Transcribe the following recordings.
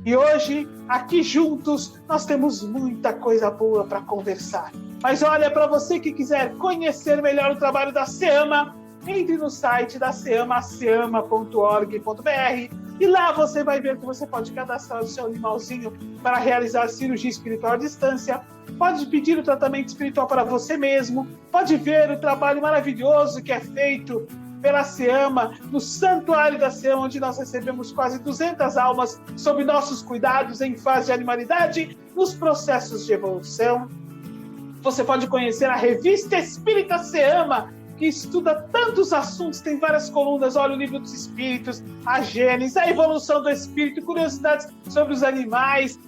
E hoje, aqui juntos, nós temos muita coisa boa para conversar. Mas olha, para você que quiser conhecer melhor o trabalho da SEAMA, entre no site da SEAMA, seama.org.br, e lá você vai ver que você pode cadastrar o seu animalzinho para realizar cirurgia espiritual à distância, pode pedir o tratamento espiritual para você mesmo, pode ver o trabalho maravilhoso que é feito pela SEAMA, no Santuário da SEAMA, onde nós recebemos quase 200 almas sob nossos cuidados em fase de animalidade, nos processos de evolução. Você pode conhecer a Revista Espírita SEAMA, que estuda tantos assuntos, tem várias colunas, olha o Livro dos Espíritos, a Gênesis, a evolução do espírito, curiosidades sobre os animais,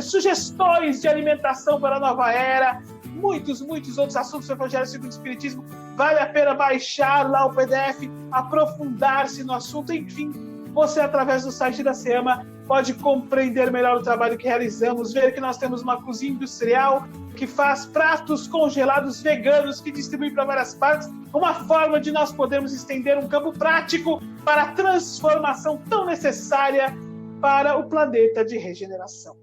sugestões de alimentação para a nova era, muitos outros assuntos sobre o Evangelho segundo o Espiritismo. Vale a pena baixar lá o PDF, aprofundar-se no assunto, enfim, você através do site da SEAMA pode compreender melhor o trabalho que realizamos, ver que nós temos uma cozinha industrial que faz pratos congelados veganos que distribui para várias partes, uma forma de nós podermos estender um campo prático para a transformação tão necessária para o planeta de regeneração.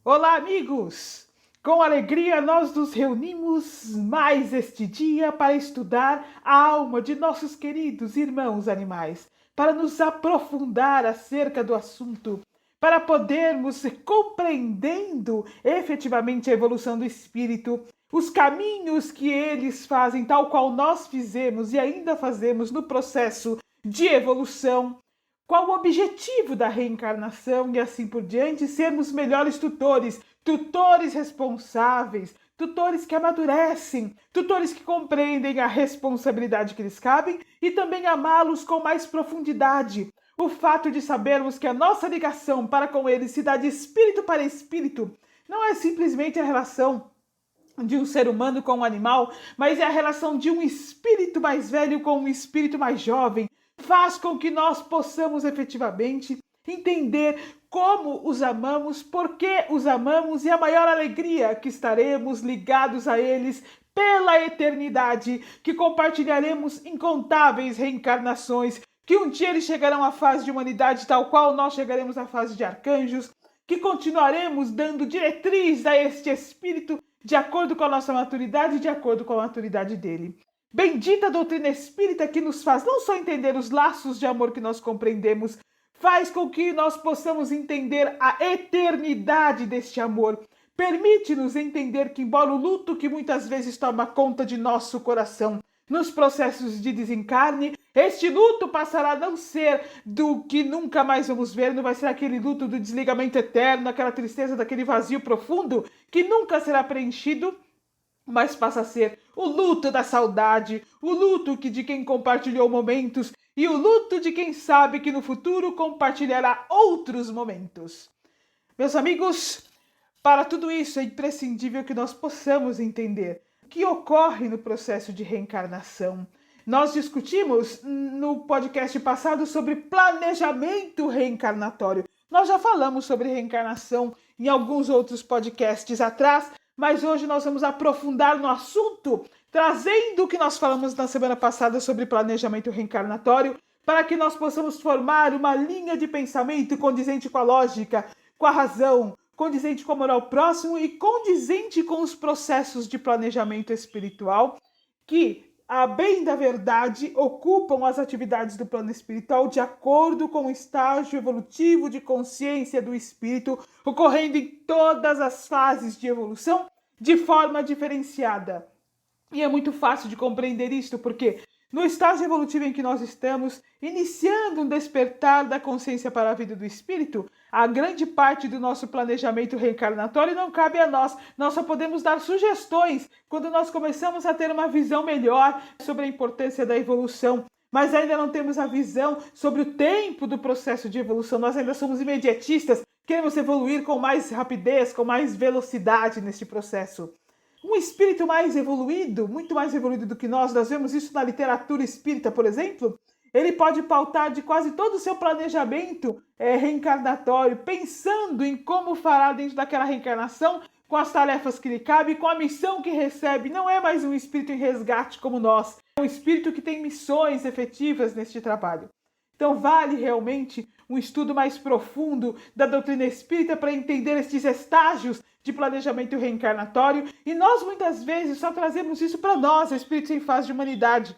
Olá, amigos! Com alegria nós nos reunimos mais este dia para estudar a alma de nossos queridos irmãos animais, para nos aprofundar acerca do assunto, para podermos compreendendo efetivamente a evolução do espírito, os caminhos que eles fazem, tal qual nós fizemos e ainda fazemos no processo de evolução, qual o objetivo da reencarnação e assim por diante, sermos melhores tutores, tutores responsáveis, tutores que amadurecem, tutores que compreendem a responsabilidade que lhes cabe e também amá-los com mais profundidade. O fato de sabermos que a nossa ligação para com eles se dá de espírito para espírito não é simplesmente a relação de um ser humano com um animal, mas é a relação de um espírito mais velho com um espírito mais jovem. Faz com que nós possamos efetivamente entender como os amamos, por que os amamos e a maior alegria que estaremos ligados a eles pela eternidade, que compartilharemos incontáveis reencarnações, que um dia eles chegarão à fase de humanidade tal qual nós chegaremos à fase de arcanjos, que continuaremos dando diretriz a este espírito de acordo com a nossa maturidade e de acordo com a maturidade dele. Bendita doutrina espírita que nos faz não só entender os laços de amor que nós compreendemos, faz com que nós possamos entender a eternidade deste amor. Permite-nos entender que, embora o luto que muitas vezes toma conta de nosso coração nos processos de desencarne, este luto passará a não ser do que nunca mais vamos ver, não vai ser aquele luto do desligamento eterno, aquela tristeza daquele vazio profundo que nunca será preenchido, mas passa a ser o luto da saudade, o luto de quem compartilhou momentos e o luto de quem sabe que no futuro compartilhará outros momentos. Meus amigos, para tudo isso é imprescindível que nós possamos entender o que ocorre no processo de reencarnação. Nós discutimos no podcast passado sobre planejamento reencarnatório. Nós já falamos sobre reencarnação em alguns outros podcasts atrás, mas hoje nós vamos aprofundar no assunto, trazendo o que nós falamos na semana passada sobre planejamento reencarnatório, para que nós possamos formar uma linha de pensamento condizente com a lógica, com a razão, condizente com a moral próximo e condizente com os processos de planejamento espiritual que, a bem da verdade, ocupam as atividades do plano espiritual de acordo com o estágio evolutivo de consciência do espírito, ocorrendo em todas as fases de evolução de forma diferenciada. E é muito fácil de compreender isto, porque no estágio evolutivo em que nós estamos, iniciando um despertar da consciência para a vida do espírito, a grande parte do nosso planejamento reencarnatório não cabe a nós. Nós só podemos dar sugestões quando nós começamos a ter uma visão melhor sobre a importância da evolução. Mas ainda não temos a visão sobre o tempo do processo de evolução. Nós ainda somos imediatistas, queremos evoluir com mais rapidez, com mais velocidade neste processo. Um espírito mais evoluído, muito mais evoluído do que nós vemos isso na literatura espírita, por exemplo, ele pode pautar de quase todo o seu planejamento reencarnatório, pensando em como fará dentro daquela reencarnação, com as tarefas que lhe cabem, com a missão que recebe. Não é mais um espírito em resgate como nós, um espírito que tem missões efetivas neste trabalho. Então vale realmente um estudo mais profundo da doutrina espírita para entender estes estágios de planejamento reencarnatório, e nós muitas vezes só trazemos isso para nós, espíritos em fase de humanidade.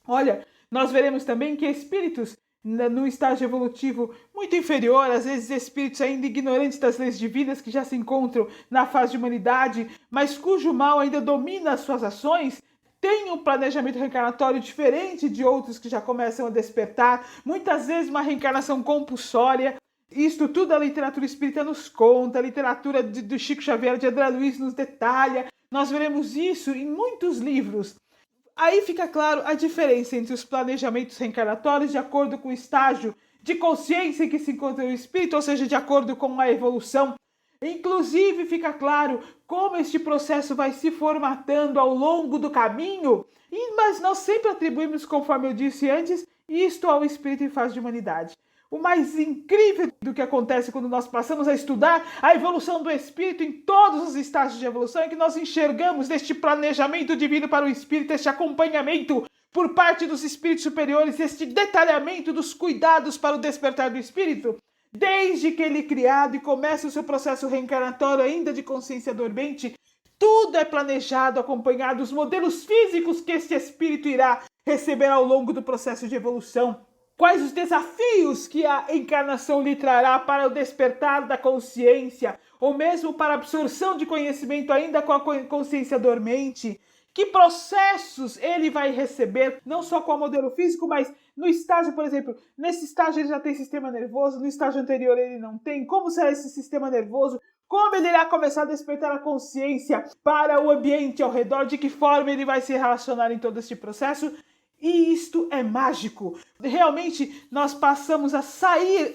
Olha, nós veremos também que espíritos no estágio evolutivo muito inferior, às vezes espíritos ainda ignorantes das leis divinas que já se encontram na fase de humanidade, mas cujo mal ainda domina as suas ações, tem um planejamento reencarnatório diferente de outros que já começam a despertar, muitas vezes uma reencarnação compulsória. Isto tudo a literatura espírita nos conta, a literatura do Chico Xavier, de André Luiz nos detalha. Nós veremos isso em muitos livros. Aí fica claro a diferença entre os planejamentos reencarnatórios de acordo com o estágio de consciência em que se encontra o espírito, ou seja, de acordo com a evolução. Inclusive fica claro como este processo vai se formatando ao longo do caminho, mas nós sempre atribuímos, conforme eu disse antes, isto ao espírito em fase de humanidade. O mais incrível do que acontece quando nós passamos a estudar a evolução do espírito em todos os estágios de evolução é que nós enxergamos neste planejamento divino para o espírito, este acompanhamento por parte dos espíritos superiores, este detalhamento dos cuidados para o despertar do espírito, desde que ele é criado e começa o seu processo reencarnatório ainda de consciência dormente. Tudo é planejado, acompanhado, os modelos físicos que este espírito irá receber ao longo do processo de evolução. Quais os desafios que a encarnação lhe trará para o despertar da consciência, ou mesmo para a absorção de conhecimento ainda com a consciência dormente? Que processos ele vai receber, não só com o modelo físico, mas no estágio, por exemplo, nesse estágio ele já tem sistema nervoso, no estágio anterior ele não tem. Como será esse sistema nervoso? Como ele irá começar a despertar a consciência para o ambiente ao redor? De que forma ele vai se relacionar em todo este processo? E isto é mágico. Realmente nós passamos a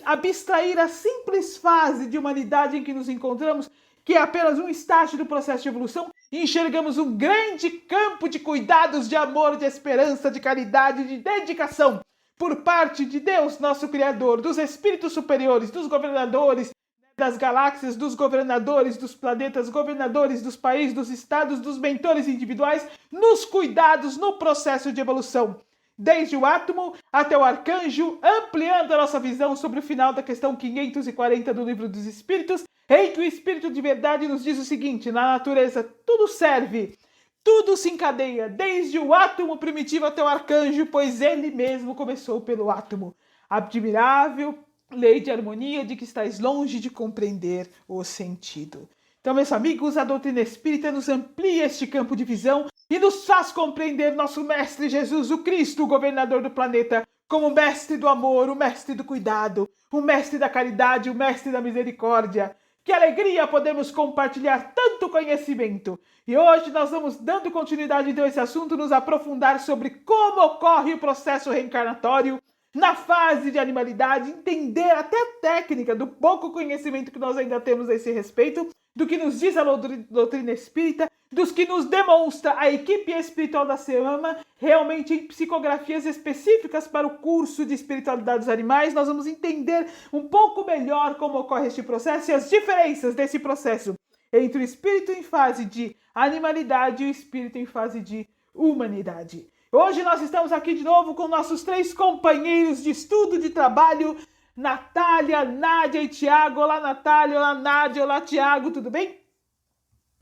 abstrair a simples fase de humanidade em que nos encontramos, que é apenas um estágio do processo de evolução, e enxergamos um grande campo de cuidados, de amor, de esperança, de caridade, de dedicação por parte de Deus, nosso Criador, dos espíritos superiores, dos governadores das galáxias, dos governadores dos planetas, governadores dos países, dos estados, dos mentores individuais, nos cuidados no processo de evolução. Desde o átomo até o arcanjo, ampliando a nossa visão sobre o final da questão 540 do Livro dos Espíritos, em que o Espírito de Verdade nos diz o seguinte: na natureza tudo serve, tudo se encadeia, desde o átomo primitivo até o arcanjo, pois ele mesmo começou pelo átomo. Admirável lei de harmonia de que estáis longe de compreender o sentido. Então, meus amigos, a doutrina espírita nos amplia este campo de visão e nos faz compreender nosso Mestre Jesus, o Cristo, o governador do planeta, como o mestre do amor, o mestre do cuidado, o mestre da caridade, o mestre da misericórdia. Que alegria podemos compartilhar tanto conhecimento! E hoje nós vamos, dando continuidade então a esse assunto, nos aprofundar sobre como ocorre o processo reencarnatório na fase de animalidade, entender até a técnica do pouco conhecimento que nós ainda temos a esse respeito, do que nos diz a doutrina espírita, dos que nos demonstra a equipe espiritual da SEAMA, realmente em psicografias específicas para o curso de espiritualidade dos animais. Nós vamos entender um pouco melhor como ocorre este processo e as diferenças desse processo entre o espírito em fase de animalidade e o espírito em fase de humanidade. Hoje nós estamos aqui de novo com nossos 3 companheiros de estudo, de trabalho, Natália, Nádia e Tiago. Olá, Natália, olá, Nádia, olá, Tiago, tudo bem?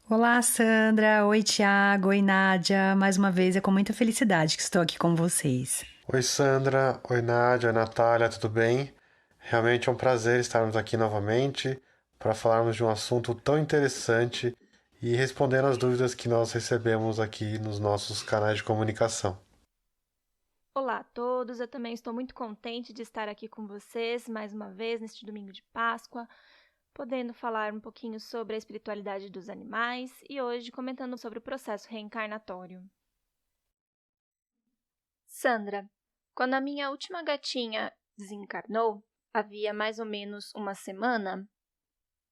Olá, Sandra. Oi, Tiago. Oi, Nádia. Mais uma vez é com muita felicidade que estou aqui com vocês. Oi, Sandra. Oi, Nádia. Oi, Natália, tudo bem? Realmente é um prazer estarmos aqui novamente para falarmos de um assunto tão interessante e respondendo as dúvidas que nós recebemos aqui nos nossos canais de comunicação. Olá a todos, eu também estou muito contente de estar aqui com vocês mais uma vez neste domingo de Páscoa, podendo falar um pouquinho sobre a espiritualidade dos animais e hoje comentando sobre o processo reencarnatório. Sandra, quando a minha última gatinha desencarnou, havia mais ou menos uma semana,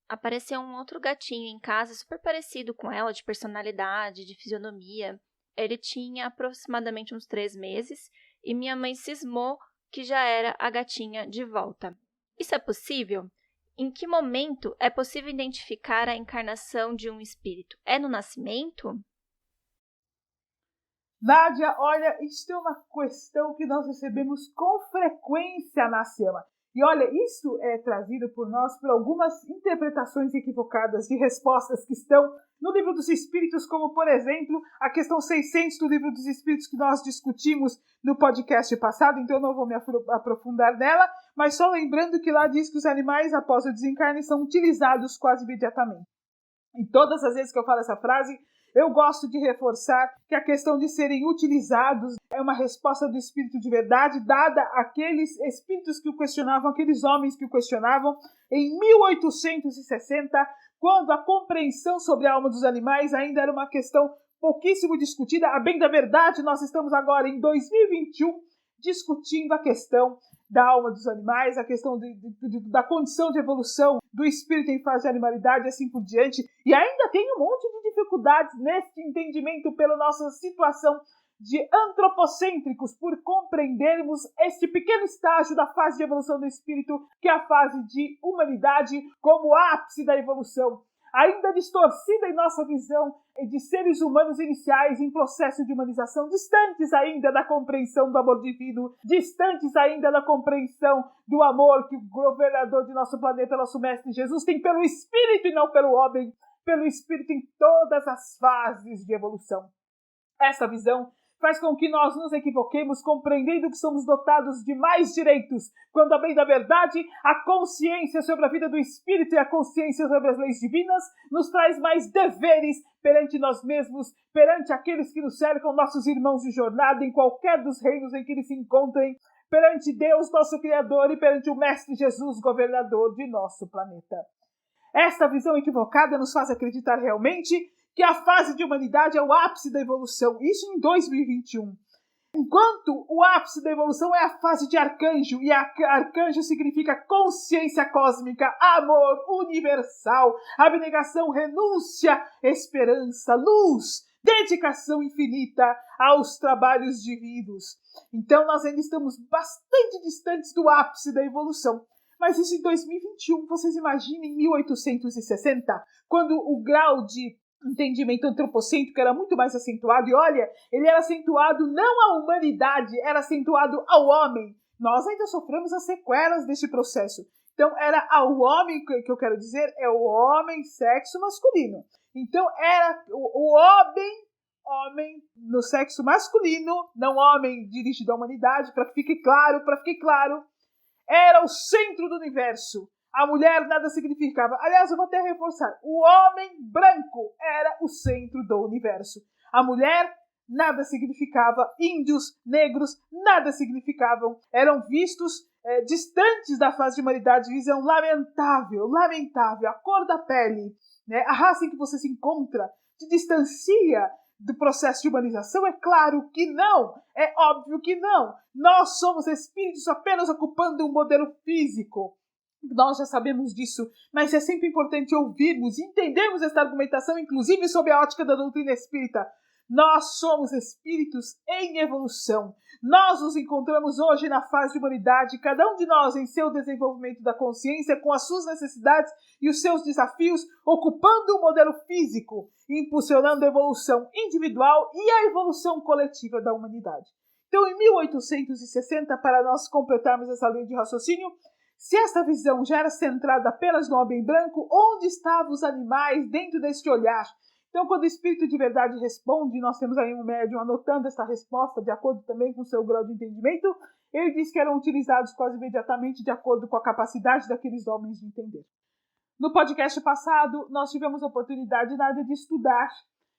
apareceu um outro gatinho em casa super parecido com ela, de personalidade, de fisionomia. Ele tinha aproximadamente uns 3 meses e minha mãe cismou que já era a gatinha de volta. Isso é possível? Em que momento é possível identificar a encarnação de um espírito? É no nascimento? Nádia, olha, isso é uma questão que nós recebemos com frequência na Siama. E olha, isso é trazido por nós por algumas interpretações equivocadas de respostas que estão no Livro dos Espíritos, como, por exemplo, a questão 600 do Livro dos Espíritos que nós discutimos no podcast passado, então eu não vou me aprofundar nela, mas só lembrando que lá diz que os animais, após o desencarne, são utilizados quase imediatamente. E todas as vezes que eu falo essa frase, eu gosto de reforçar que a questão de serem utilizados é uma resposta do espírito de verdade, dada àqueles espíritos que o questionavam, aqueles homens que o questionavam, em 1860, quando a compreensão sobre a alma dos animais ainda era uma questão pouquíssimo discutida. A bem da verdade, nós estamos agora em 2021 discutindo a questão da alma dos animais, a questão da condição de evolução do espírito em fase de animalidade e assim por diante. E ainda tem um monte de dificuldades nesse entendimento pela nossa situação de antropocêntricos, por compreendermos este pequeno estágio da fase de evolução do espírito, que é a fase de humanidade, como ápice da evolução. Ainda distorcida em nossa visão de seres humanos iniciais em processo de humanização, distantes ainda da compreensão do amor divino, distantes ainda da compreensão do amor que o governador de nosso planeta, nosso Mestre Jesus, tem pelo Espírito e não pelo homem, pelo Espírito em todas as fases de evolução. Essa visão faz com que nós nos equivoquemos compreendendo que somos dotados de mais direitos, quando, a bem da verdade, a consciência sobre a vida do Espírito e a consciência sobre as leis divinas nos traz mais deveres perante nós mesmos, perante aqueles que nos cercam, nossos irmãos de jornada, em qualquer dos reinos em que eles se encontrem, perante Deus, nosso Criador, e perante o Mestre Jesus, governador de nosso planeta. Esta visão equivocada nos faz acreditar realmente que a fase de humanidade é o ápice da evolução, isso em 2021. Enquanto o ápice da evolução é a fase de arcanjo, e arcanjo significa consciência cósmica, amor universal, abnegação, renúncia, esperança, luz, dedicação infinita aos trabalhos divinos. Então nós ainda estamos bastante distantes do ápice da evolução. Mas isso em 2021, vocês imaginem, em 1860, quando o grau de entendimento antropocêntrico era muito mais acentuado, e olha, ele era acentuado não à humanidade, era acentuado ao homem. Nós ainda sofremos as sequelas deste processo. Então era ao homem, que eu quero dizer, é o homem, sexo masculino. Então era o homem no sexo masculino, não homem dirigido à humanidade, para que fique claro, era o centro do universo. A mulher nada significava. Aliás, eu vou até reforçar. O homem branco era o centro do universo. A mulher nada significava. Índios, negros, nada significavam. Eram vistos distantes da fase de humanidade. Visão lamentável. A cor da pele, né? A raça em que você se encontra te distancia do processo de humanização? É claro que não. É óbvio que não. Nós somos espíritos apenas ocupando um modelo físico. Nós já sabemos disso, mas é sempre importante ouvirmos e entendermos esta argumentação, inclusive sob a ótica da doutrina espírita. Nós somos espíritos em evolução. Nós nos encontramos hoje na fase de humanidade, cada um de nós em seu desenvolvimento da consciência, com as suas necessidades e os seus desafios, ocupando um modelo físico, impulsionando a evolução individual e a evolução coletiva da humanidade. Então, em 1860, para nós completarmos essa linha de raciocínio, se esta visão já era centrada apenas no homem branco, onde estavam os animais dentro deste olhar? Então, quando o Espírito de verdade responde, nós temos aí um médium anotando essa resposta, de acordo também com o seu grau de entendimento, ele diz que eram utilizados quase imediatamente de acordo com a capacidade daqueles homens de entender. No podcast passado, nós tivemos a oportunidade de estudar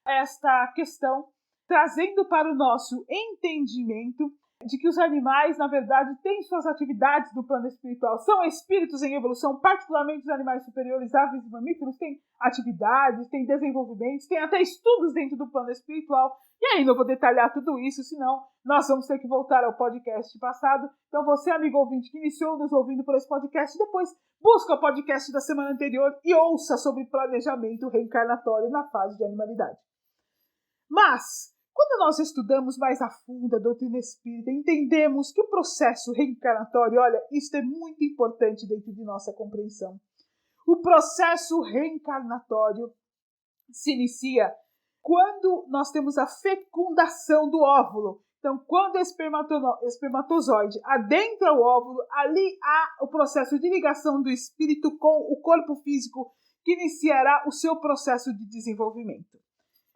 esta questão, trazendo para o nosso entendimento de que os animais, na verdade, têm suas atividades no plano espiritual. São espíritos em evolução, particularmente os animais superiores, aves e mamíferos, têm atividades, têm desenvolvimentos, têm até estudos dentro do plano espiritual. E aí não vou detalhar tudo isso, senão nós vamos ter que voltar ao podcast passado. Então você, amigo ouvinte, que iniciou nos ouvindo por esse podcast, depois busca o podcast da semana anterior e ouça sobre planejamento reencarnatório na fase de animalidade. Mas quando nós estudamos mais a fundo a doutrina espírita, entendemos que o processo reencarnatório, olha, isso é muito importante dentro de nossa compreensão. O processo reencarnatório se inicia quando nós temos a fecundação do óvulo. Então, quando o espermatozoide adentra o óvulo, ali há o processo de ligação do espírito com o corpo físico que iniciará o seu processo de desenvolvimento.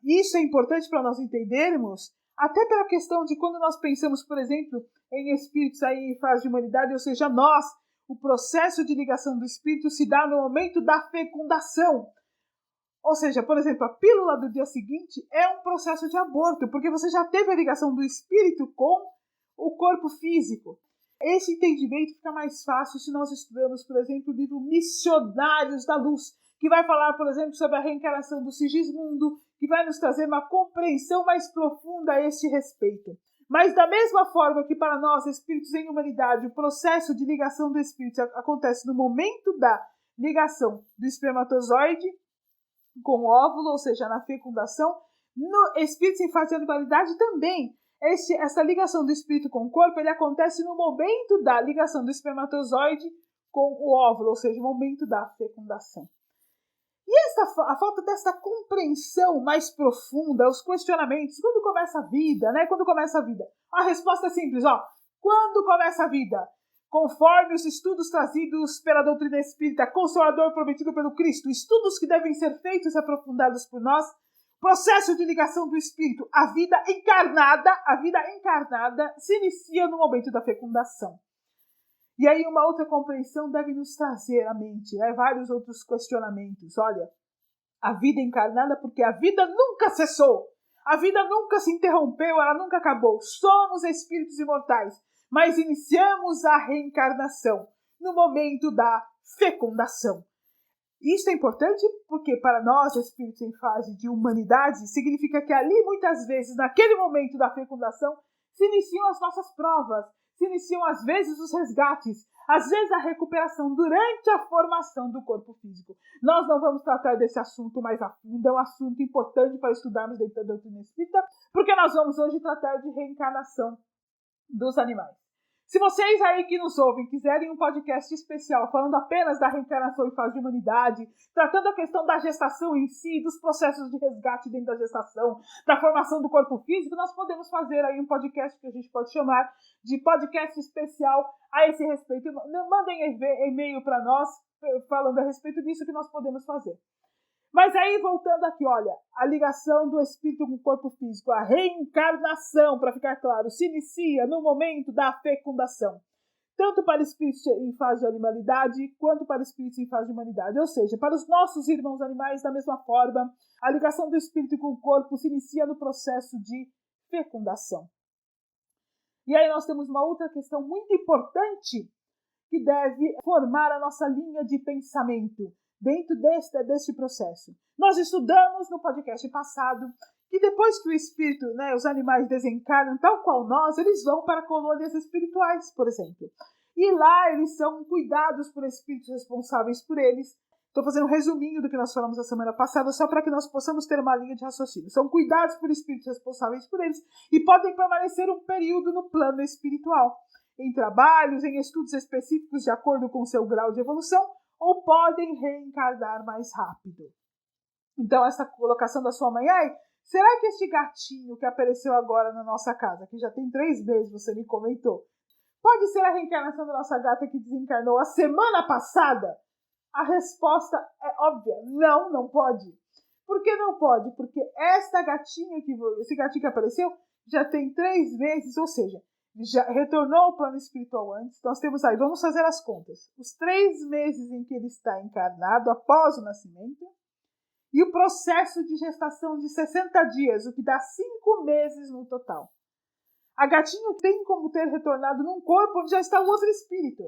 Isso é importante para nós entendermos, até pela questão de quando nós pensamos, por exemplo, em espíritos aí em fase de humanidade, ou seja, nós, o processo de ligação do espírito se dá no momento da fecundação. Ou seja, por exemplo, a pílula do dia seguinte é um processo de aborto, porque você já teve a ligação do espírito com o corpo físico. Esse entendimento fica mais fácil se nós estudamos, por exemplo, o livro Missionários da Luz, que vai falar, por exemplo, sobre a reencarnação do Sigismundo, que vai nos trazer uma compreensão mais profunda a este respeito. Mas da mesma forma que para nós, espíritos em humanidade, o processo de ligação do espírito acontece no momento da ligação do espermatozoide com o óvulo, ou seja, na fecundação, no espírito em fase de animalidade também. Essa ligação do espírito com o corpo, ele acontece no momento da ligação do espermatozoide com o óvulo, ou seja, no momento da fecundação. E a falta dessa compreensão mais profunda, os questionamentos, quando começa a vida, né? Quando começa a vida? A resposta é simples, quando começa a vida? Conforme os estudos trazidos pela doutrina espírita, Consolador prometido pelo Cristo, estudos que devem ser feitos e aprofundados por nós, processo de ligação do espírito, a vida encarnada se inicia no momento da fecundação. E aí uma outra compreensão deve nos trazer à mente, vários outros questionamentos. Olha, a vida encarnada, porque a vida nunca cessou, a vida nunca se interrompeu, ela nunca acabou. Somos espíritos imortais, mas iniciamos a reencarnação no momento da fecundação. Isso é importante porque para nós, espíritos em fase de humanidade, significa que ali, muitas vezes, naquele momento da fecundação, se iniciam as nossas provas, se iniciam, às vezes, os resgates, às vezes a recuperação durante a formação do corpo físico. Nós não vamos tratar desse assunto mais a fundo, é um assunto importante para estudarmos dentro da doutrina espírita, porque nós vamos hoje tratar de reencarnação dos animais. Se vocês aí que nos ouvem quiserem um podcast especial falando apenas da reencarnação em fase de humanidade, tratando a questão da gestação em si, dos processos de resgate dentro da gestação, da formação do corpo físico, nós podemos fazer aí um podcast que a gente pode chamar de podcast especial a esse respeito. Mandem e-mail para nós falando a respeito disso que nós podemos fazer. Mas aí, voltando aqui, olha, a ligação do espírito com o corpo físico, a reencarnação, para ficar claro, se inicia no momento da fecundação. Tanto para espíritos em fase de animalidade, quanto para espíritos em fase de humanidade. Ou seja, para os nossos irmãos animais, da mesma forma, a ligação do espírito com o corpo se inicia no processo de fecundação. E aí nós temos uma outra questão muito importante que deve formar a nossa linha de pensamento dentro deste processo. Nós estudamos no podcast passado que depois que o espírito, os animais desencarnam, tal qual nós, eles vão para colônias espirituais, por exemplo. E lá eles são cuidados por espíritos responsáveis por eles. Estou fazendo um resuminho do que nós falamos a semana passada, só para que nós possamos ter uma linha de raciocínio. São cuidados por espíritos responsáveis por eles e podem permanecer um período no plano espiritual, em trabalhos, em estudos específicos de acordo com o seu grau de evolução, ou podem reencarnar mais rápido. Então, essa colocação da sua mãe, será que este gatinho que apareceu agora na nossa casa, que já tem 3 meses, você me comentou, pode ser a reencarnação da nossa gata que desencarnou a semana passada? A resposta é óbvia, não pode. Por que não pode? Porque esse gatinho que apareceu já tem 3 meses, ou seja, já retornou ao plano espiritual antes. Nós temos aí, vamos fazer as contas, os 3 meses em que ele está encarnado após o nascimento e o processo de gestação de 60 dias, o que dá 5 meses no total. A gatinha tem como ter retornado num corpo onde já está um outro espírito.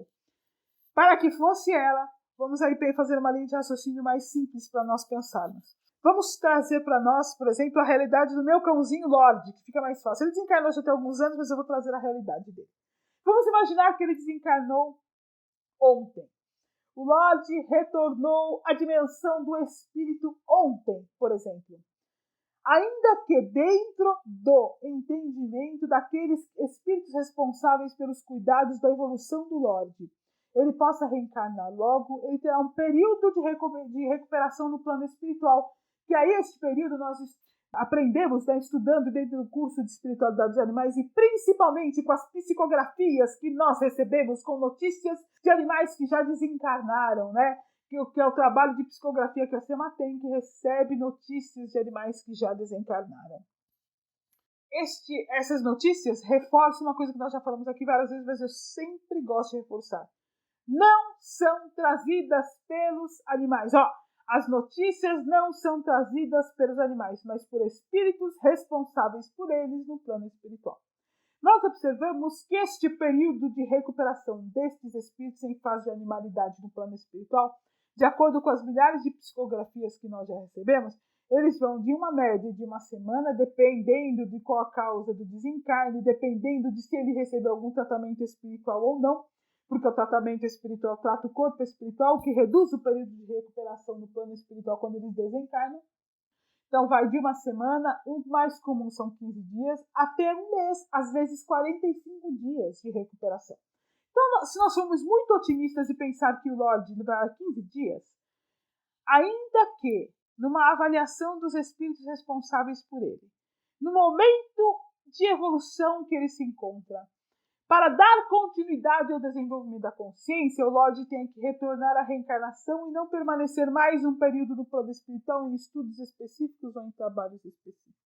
Para que fosse ela, vamos aí fazer uma linha de raciocínio mais simples para nós pensarmos. Vamos trazer para nós, por exemplo, a realidade do meu cãozinho Lorde, que fica mais fácil. Ele desencarnou já tem alguns anos, mas eu vou trazer a realidade dele. Vamos imaginar que ele desencarnou ontem. O Lorde retornou à dimensão do espírito ontem, por exemplo. Ainda que dentro do entendimento daqueles espíritos responsáveis pelos cuidados da evolução do Lorde, ele possa reencarnar logo, ele terá um período de recuperação no plano espiritual, que aí esse período nós aprendemos, né, estudando dentro do curso de espiritualidade dos animais e principalmente com as psicografias que nós recebemos com notícias de animais que já desencarnaram, né? Que é o trabalho de psicografia que a SEMA tem, que recebe notícias de animais que já desencarnaram. Essas notícias reforçam uma coisa que nós já falamos aqui várias vezes, mas eu sempre gosto de reforçar. Não são trazidas pelos animais. As notícias não são trazidas pelos animais, mas por espíritos responsáveis por eles no plano espiritual. Nós observamos que este período de recuperação destes espíritos em fase de animalidade no plano espiritual, de acordo com as milhares de psicografias que nós já recebemos, eles vão de uma média de uma semana, dependendo de qual a causa do desencarne, dependendo de se ele recebeu algum tratamento espiritual ou não, porque o tratamento espiritual trata o corpo espiritual, que reduz o período de recuperação no plano espiritual quando eles desencarnam. Então, vai de uma semana, o mais comum são 15 dias, até um mês, às vezes 45 dias de recuperação. Então, se nós formos muito otimistas e pensar que o Lorde levará 15 dias, ainda que, numa avaliação dos espíritos responsáveis por ele, no momento de evolução que ele se encontra, para dar continuidade ao desenvolvimento da consciência, o Lorde tem que retornar à reencarnação e não permanecer mais um período no plano espiritual em estudos específicos ou em trabalhos específicos.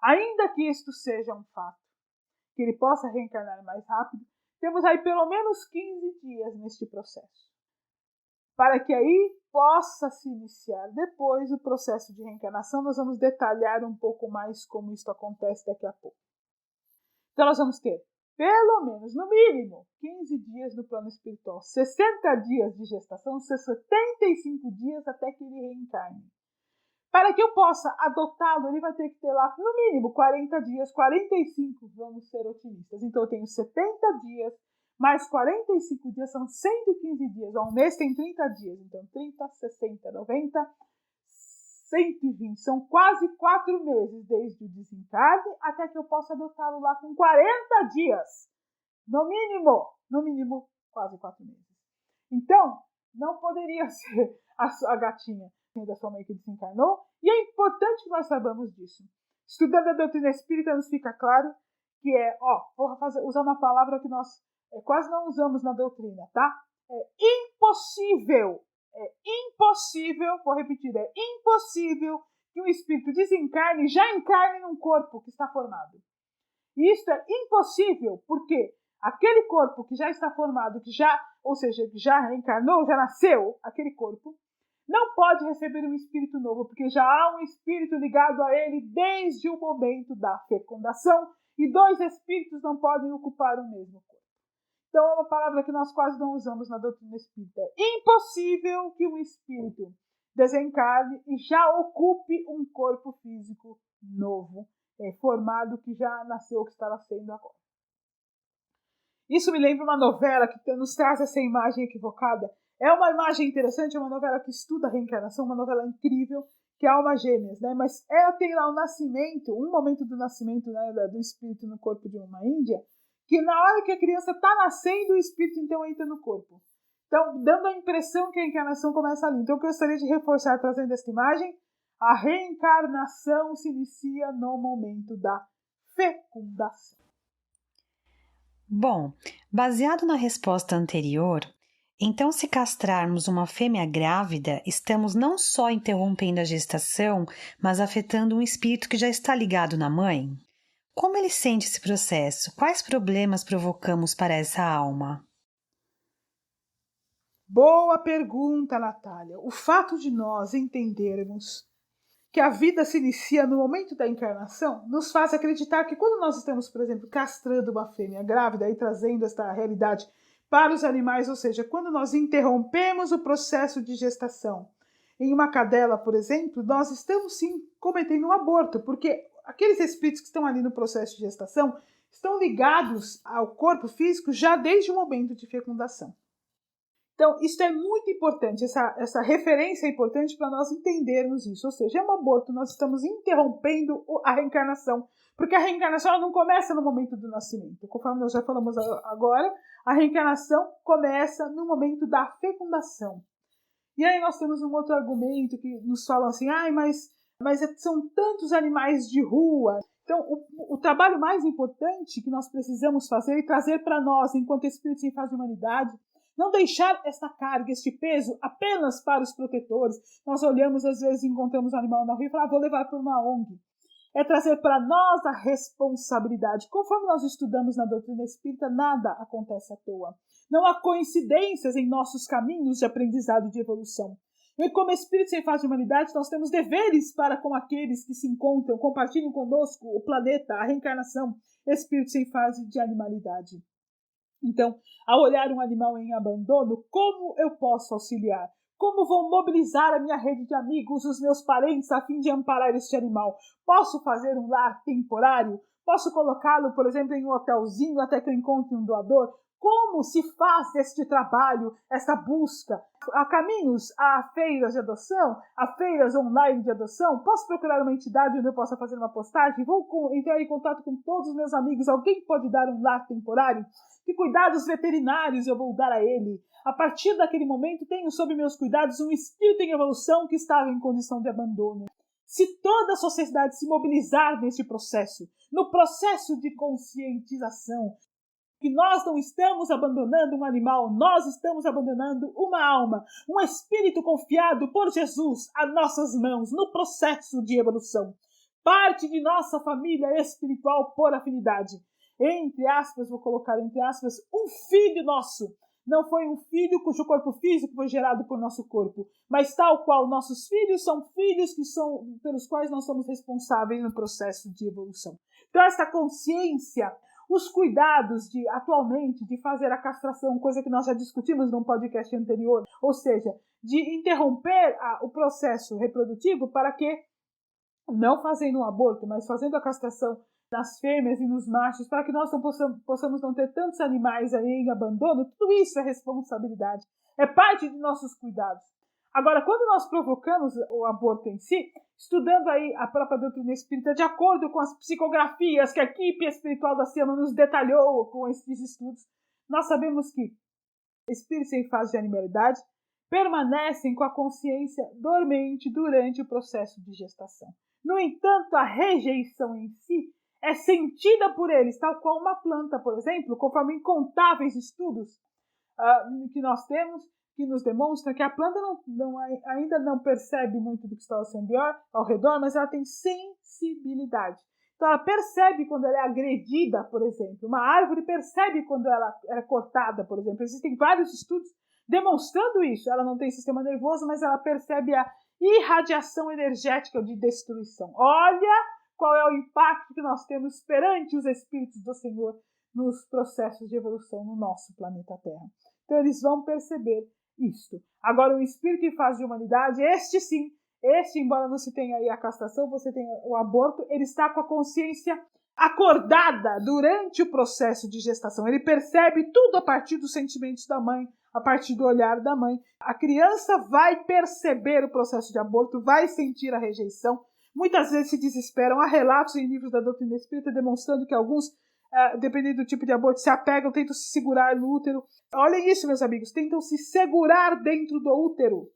Ainda que isto seja um fato, que ele possa reencarnar mais rápido, temos aí pelo menos 15 dias neste processo, para que aí possa se iniciar depois o processo de reencarnação. Nós vamos detalhar um pouco mais como isso acontece daqui a pouco. Então nós vamos ter pelo menos, no mínimo, 15 dias no plano espiritual, 60 dias de gestação, 75 dias até que ele reencarne. Para que eu possa adotá-lo, ele vai ter que ter lá, no mínimo, 40 dias, 45, vamos ser otimistas. Então, eu tenho 70 dias, mais 45 dias, são 115 dias. Um mês tem 30 dias, então 30, 60, 90, 120. São quase 4 meses desde o desencarne até que eu possa adotá-lo lá com 40 dias. No mínimo, quase 4 meses. Então, não poderia ser a gatinha da sua mãe que desencarnou, e é importante que nós saibamos disso. Estudando a doutrina espírita, nos fica claro que vou usar uma palavra que nós quase não usamos na doutrina, tá? É impossível, vou repetir, é impossível que um espírito desencarne e já encarne num corpo que está formado. E isso é impossível porque aquele corpo que já está formado, que já reencarnou, já nasceu, aquele corpo, não pode receber um espírito novo, porque já há um espírito ligado a ele desde o momento da fecundação, e 2 espíritos não podem ocupar o mesmo corpo. Então é uma palavra que nós quase não usamos na doutrina espírita. É impossível que um espírito desencarne e já ocupe um corpo físico novo, formado, que já nasceu, que está nascendo agora. Isso me lembra uma novela que nos traz essa imagem equivocada. É uma imagem interessante, é uma novela que estuda a reencarnação, uma novela incrível, que é Almas Gêmeas, né? Mas ela tem lá um momento do nascimento, né, do espírito no corpo de uma índia, que na hora que a criança está nascendo, o espírito então entra no corpo. Então, dando a impressão que a encarnação começa ali. Então, eu gostaria de reforçar, trazendo esta imagem, a reencarnação se inicia no momento da fecundação. Bom, baseado na resposta anterior, então, se castrarmos uma fêmea grávida, estamos não só interrompendo a gestação, mas afetando um espírito que já está ligado na mãe? Como ele sente esse processo? Quais problemas provocamos para essa alma? Boa pergunta, Natália. O fato de nós entendermos que a vida se inicia no momento da encarnação nos faz acreditar que quando nós estamos, por exemplo, castrando uma fêmea grávida e trazendo esta realidade para os animais, ou seja, quando nós interrompemos o processo de gestação em uma cadela, por exemplo, nós estamos sim cometendo um aborto, porque aqueles espíritos que estão ali no processo de gestação estão ligados ao corpo físico já desde o momento de fecundação. Então, isso é muito importante, essa referência é importante para nós entendermos isso, ou seja, é um aborto, nós estamos interrompendo a reencarnação, porque a reencarnação ela não começa no momento do nascimento, conforme nós já falamos agora, a reencarnação começa no momento da fecundação. E aí nós temos um outro argumento que nos fala assim, mas mas são tantos animais de rua. Então, o trabalho mais importante que nós precisamos fazer e trazer para nós, enquanto Espírito sem face de humanidade, não deixar esta carga, este peso apenas para os protetores. Nós olhamos, às vezes, encontramos um animal na rua e falamos, vou levar para uma ONG. É trazer para nós a responsabilidade. Conforme nós estudamos na doutrina espírita, nada acontece à toa. Não há coincidências em nossos caminhos de aprendizado e de evolução. E como Espírito sem face de humanidade, nós temos deveres para com aqueles que se encontram, compartilham conosco o planeta, a reencarnação, Espírito sem face de animalidade. Então, ao olhar um animal em abandono, como eu posso auxiliar? Como vou mobilizar a minha rede de amigos, os meus parentes, a fim de amparar este animal? Posso fazer um lar temporário? Posso colocá-lo, por exemplo, em um hotelzinho até que eu encontre um doador? Como se faz este trabalho, essa busca? Há caminhos, há feiras de adoção, há feiras online de adoção. Posso procurar uma entidade onde eu possa fazer uma postagem? Vou entrar em contato com todos os meus amigos. Alguém pode dar um lar temporário? Que cuidados veterinários eu vou dar a ele? A partir daquele momento, tenho sob meus cuidados um espírito em evolução que estava em condição de abandono. Se toda a sociedade se mobilizar neste processo, no processo de conscientização, que nós não estamos abandonando um animal, nós estamos abandonando uma alma, um espírito confiado por Jesus a nossas mãos no processo de evolução. Parte de nossa família espiritual por afinidade. Entre aspas, vou colocar entre aspas, um filho nosso. Não foi um filho cujo corpo físico foi gerado por nosso corpo, mas tal qual nossos filhos são filhos pelos quais nós somos responsáveis no processo de evolução. Então, essa consciência, os cuidados atualmente de fazer a castração, coisa que nós já discutimos num podcast anterior, ou seja, de interromper o processo reprodutivo para que, não fazendo um aborto, mas fazendo a castração nas fêmeas e nos machos, para que nós não possamos não ter tantos animais aí em abandono, tudo isso é responsabilidade, é parte de nossos cuidados. Agora, quando nós provocamos o aborto em si, estudando aí a própria doutrina espírita, de acordo com as psicografias que a equipe espiritual da SEMA nos detalhou com esses estudos, nós sabemos que espíritos em fase de animalidade permanecem com a consciência dormente durante o processo de gestação. No entanto, a rejeição em si é sentida por eles, tal qual uma planta, por exemplo, conforme incontáveis estudos que nós temos, que nos demonstram que a planta ainda não percebe muito do que está ao redor, mas ela tem sensibilidade. Então ela percebe quando ela é agredida, por exemplo. Uma árvore percebe quando ela é cortada, por exemplo. Existem vários estudos demonstrando isso. Ela não tem sistema nervoso, mas ela percebe a irradiação energética de destruição. Olha qual é o impacto que nós temos perante os espíritos do Senhor nos processos de evolução no nosso planeta Terra. Então eles vão perceber isto. Agora, o espírito em fase de humanidade, embora não se tenha aí a castração, você tenha o aborto, ele está com a consciência acordada durante o processo de gestação. Ele percebe tudo a partir dos sentimentos da mãe, a partir do olhar da mãe. A criança vai perceber o processo de aborto, vai sentir a rejeição. Muitas vezes se desesperam. Há relatos em livros da doutrina espírita demonstrando que alguns, dependendo do tipo de aborto, se apegam, tentam se segurar no útero. Olhem isso, meus amigos, tentam se segurar dentro do útero.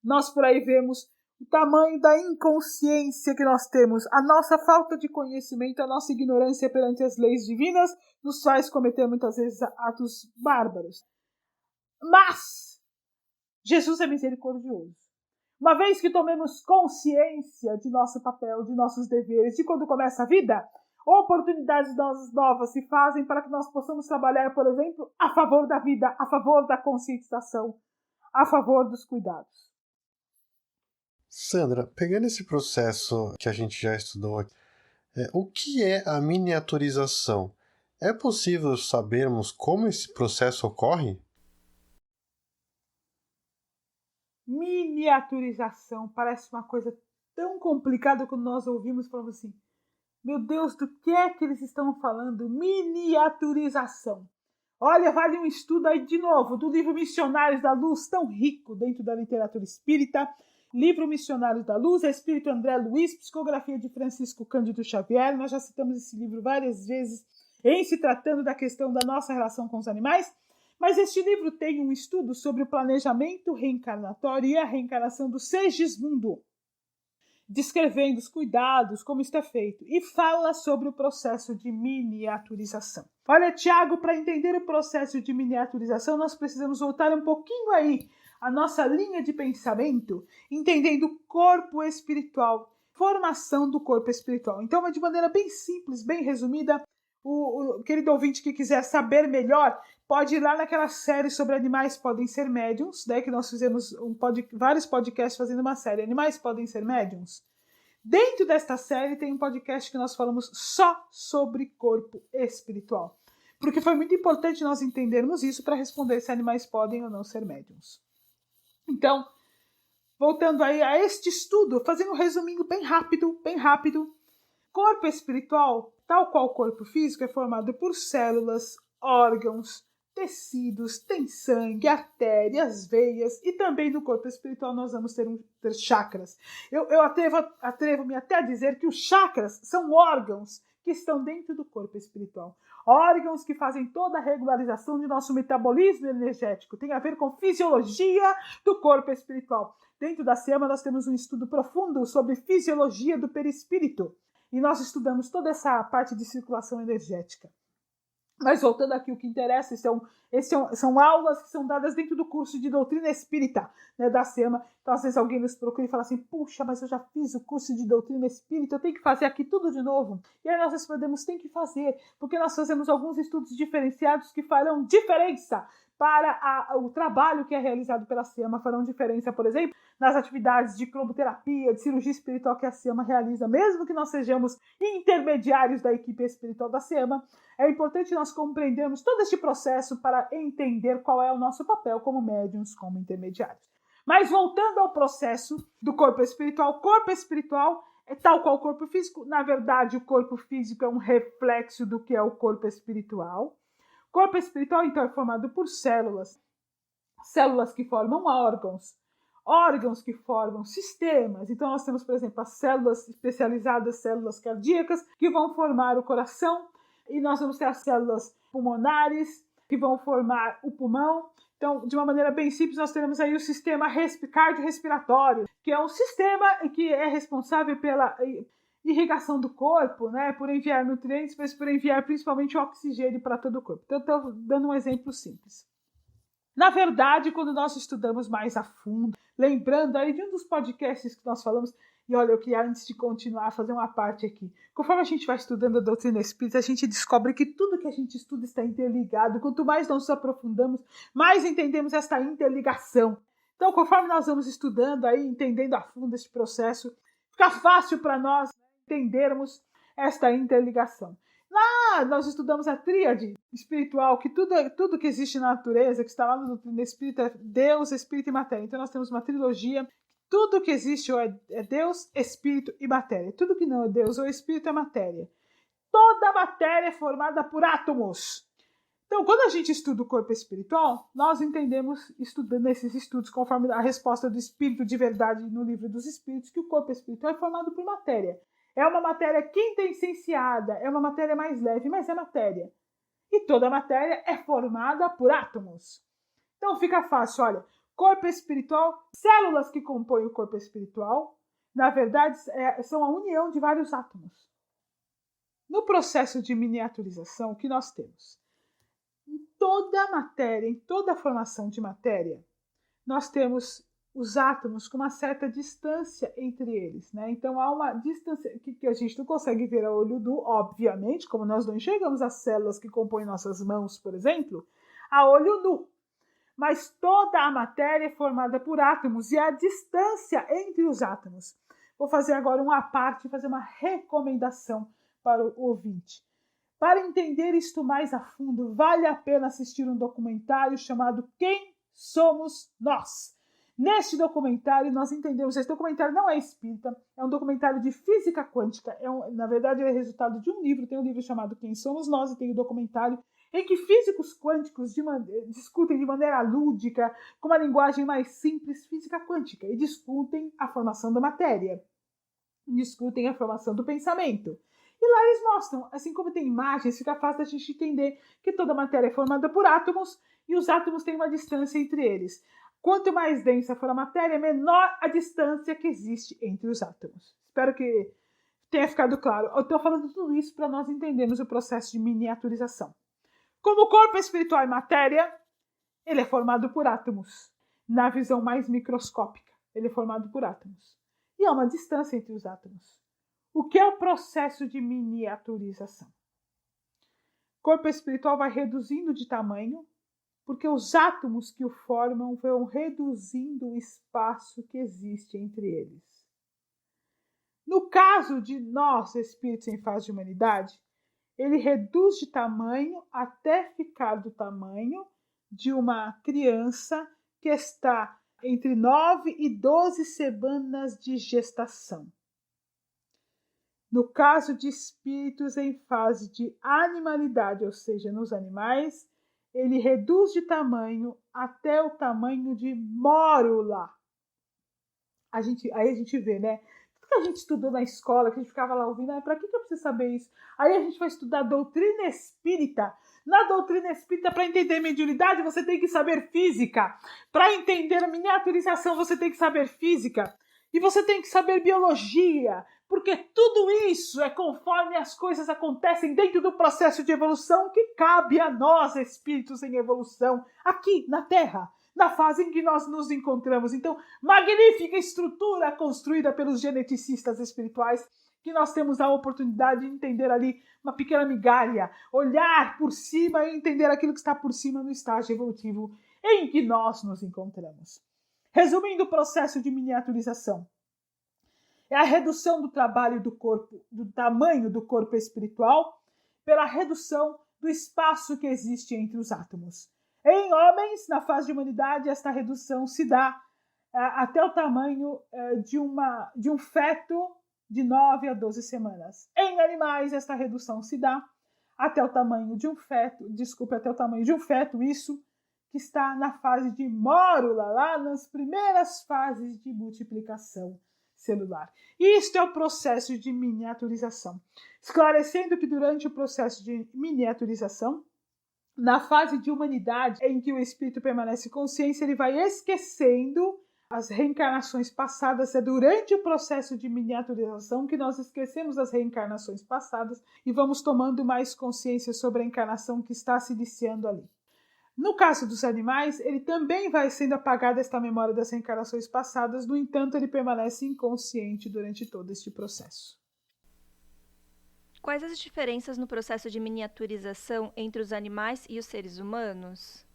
Nós por aí vemos o tamanho da inconsciência que nós temos, a nossa falta de conhecimento, a nossa ignorância perante as leis divinas, nos faz cometer muitas vezes atos bárbaros. Mas Jesus é misericordioso. Uma vez que tomemos consciência de nosso papel, de nossos deveres, de quando começa a vida, oportunidades novas se fazem para que nós possamos trabalhar, por exemplo, a favor da vida, a favor da conscientização, a favor dos cuidados. Sandra, pegando esse processo que a gente já estudou aqui, o que é a miniaturização? É possível sabermos como esse processo ocorre? Miniaturização parece uma coisa tão complicada quando nós ouvimos falando assim, meu Deus, do que é que eles estão falando? Miniaturização. Olha, vale um estudo aí de novo do livro Missionários da Luz, tão rico dentro da literatura espírita. Livro Missionários da Luz, Espírito André Luiz, Psicografia de Francisco Cândido Xavier. Nós já citamos esse livro várias vezes em se tratando da questão da nossa relação com os animais. Mas este livro tem um estudo sobre o planejamento reencarnatório e a reencarnação do Segismundo. descrevendo os cuidados, como isso é feito, e fala sobre o processo de miniaturização. Olha, Tiago, para entender o processo de miniaturização, nós precisamos voltar um pouquinho aí a nossa linha de pensamento, entendendo o corpo espiritual, formação do corpo espiritual. Então, de maneira bem simples, bem resumida, o querido ouvinte que quiser saber melhor, pode ir lá naquela série sobre animais podem ser médiums, né, que nós fizemos vários podcasts fazendo uma série, Animais Podem Ser Médiums. Dentro desta série tem um podcast que nós falamos só sobre corpo espiritual, porque foi muito importante nós entendermos isso para responder se animais podem ou não ser médiums. Então, voltando aí a este estudo, fazendo um resuminho bem rápido, corpo espiritual, tal qual o corpo físico, é formado por células, órgãos, tecidos, tem sangue, artérias, veias, e também no corpo espiritual nós vamos ter chakras. Eu atrevo-me até a dizer que os chakras são órgãos que estão dentro do corpo espiritual. Órgãos que fazem toda a regularização de nosso metabolismo energético. Tem a ver com fisiologia do corpo espiritual. Dentro da SEMA nós temos um estudo profundo sobre fisiologia do perispírito. E nós estudamos toda essa parte de circulação energética. Mas voltando aqui, o que interessa são aulas que são dadas dentro do curso de doutrina espírita, né, da SEMA. Então, às vezes alguém nos procura e fala assim, puxa, mas eu já fiz o curso de doutrina espírita, eu tenho que fazer aqui tudo de novo. E aí nós respondemos, tem que fazer, porque nós fazemos alguns estudos diferenciados que farão diferença para o trabalho que é realizado pela SEMA, farão diferença, por exemplo, nas atividades de cromoterapia, de cirurgia espiritual que a SEMA realiza, mesmo que nós sejamos intermediários da equipe espiritual da SEMA. É importante nós compreendermos todo este processo para entender qual é o nosso papel como médiuns, como intermediários. Mas voltando ao processo do corpo espiritual é tal qual o corpo físico. Na verdade, o corpo físico é um reflexo do que é o corpo espiritual. O corpo espiritual, então, é formado por células que formam órgãos que formam sistemas. Então, nós temos, por exemplo, as células especializadas, células cardíacas, que vão formar o coração, e nós vamos ter as células pulmonares, que vão formar o pulmão. Então, de uma maneira bem simples, nós teremos aí o sistema cardiorrespiratório, que é um sistema que é responsável pela irrigação do corpo, né, por enviar nutrientes, mas por enviar principalmente oxigênio para todo o corpo. Então, estou dando um exemplo simples. Na verdade, quando nós estudamos mais a fundo, lembrando aí de um dos podcasts que nós falamos, e olha, eu queria, antes de continuar, fazer uma parte aqui. Conforme a gente vai estudando a doutrina espírita, a gente descobre que tudo que a gente estuda está interligado. Quanto mais nós nos aprofundamos, mais entendemos esta interligação. Então, conforme nós vamos estudando aí, entendendo a fundo esse processo, fica fácil para nós entendermos esta interligação. Lá nós estudamos a tríade espiritual, que tudo que existe na natureza, que está lá no doutrina espírita, é Deus, Espírito e Matéria. Então nós temos uma trilogia. Tudo que existe é Deus, Espírito e Matéria. Tudo que não é Deus ou Espírito é matéria. Toda a matéria é formada por átomos. Então, quando a gente estuda o corpo espiritual, nós entendemos, estudando esses estudos, conforme a resposta do Espírito de Verdade no Livro dos Espíritos, que o corpo espiritual é formado por matéria. É uma matéria quintessenciada, é uma matéria mais leve, mas é matéria. E toda a matéria é formada por átomos. Então fica fácil, olha, corpo espiritual, células que compõem o corpo espiritual, na verdade, são a união de vários átomos. No processo de miniaturização, o que nós temos? Em toda a matéria, em toda a formação de matéria, nós temos os átomos com uma certa distância entre eles, né? Então há uma distância que a gente não consegue ver a olho nu, obviamente, como nós não enxergamos as células que compõem nossas mãos, por exemplo, a olho nu. Mas toda a matéria é formada por átomos e há distância entre os átomos. Vou fazer agora uma parte, fazer uma recomendação para o ouvinte. Para entender isto mais a fundo, vale a pena assistir um documentário chamado Quem Somos Nós? Neste documentário, nós entendemos, esse documentário não é espírita, é um documentário de física quântica, na verdade, ele é resultado de um livro, tem um livro chamado Quem Somos Nós, e tem o documentário em que físicos quânticos discutem de maneira lúdica, com uma linguagem mais simples, física quântica, e discutem a formação da matéria, discutem a formação do pensamento. E lá eles mostram, assim como tem imagens, fica fácil da gente entender que toda a matéria é formada por átomos, e os átomos têm uma distância entre eles. Quanto mais densa for a matéria, menor a distância que existe entre os átomos. Espero que tenha ficado claro. Eu estou falando tudo isso para nós entendermos o processo de miniaturização. Como o corpo espiritual é matéria, ele é formado por átomos. Na visão mais microscópica, ele é formado por átomos. E há uma distância entre os átomos. O que é o processo de miniaturização? O corpo espiritual vai reduzindo de tamanho, porque os átomos que o formam vão reduzindo o espaço que existe entre eles. No caso de nós, espíritos em fase de humanidade, ele reduz de tamanho até ficar do tamanho de uma criança que está entre 9 e 12 semanas de gestação. No caso de espíritos em fase de animalidade, ou seja, nos animais, ele reduz de tamanho até o tamanho de mórula. Aí a gente vê, né? Tudo que a gente estudou na escola, que a gente ficava lá ouvindo, para que eu preciso saber isso? Aí a gente vai estudar doutrina espírita. Na doutrina espírita, para entender mediunidade, você tem que saber física. Para entender a miniaturização, você tem que saber física. E você tem que saber biologia, porque tudo isso é conforme as coisas acontecem dentro do processo de evolução que cabe a nós, espíritos em evolução, aqui na Terra, na fase em que nós nos encontramos. Então, magnífica estrutura construída pelos geneticistas espirituais, que nós temos a oportunidade de entender ali uma pequena migalha, olhar por cima e entender aquilo que está por cima no estágio evolutivo em que nós nos encontramos. Resumindo o processo de miniaturização, é a redução do trabalho do corpo, do tamanho do corpo espiritual, pela redução do espaço que existe entre os átomos. Em homens, na fase de humanidade, esta redução se dá até o tamanho de um feto de 9 a 12 semanas. Em animais, esta redução se dá até o tamanho de um feto, isso que está na fase de mórula, lá nas primeiras fases de multiplicação celular. Isto é o processo de miniaturização. Esclarecendo que durante o processo de miniaturização, na fase de humanidade em que o espírito permanece consciente, ele vai esquecendo as reencarnações passadas. É durante o processo de miniaturização que nós esquecemos as reencarnações passadas e vamos tomando mais consciência sobre a encarnação que está se iniciando ali. No caso dos animais, ele também vai sendo apagada esta memória das reencarnações passadas, no entanto, ele permanece inconsciente durante todo este processo. Quais as diferenças no processo de miniaturização entre os animais e os seres humanos?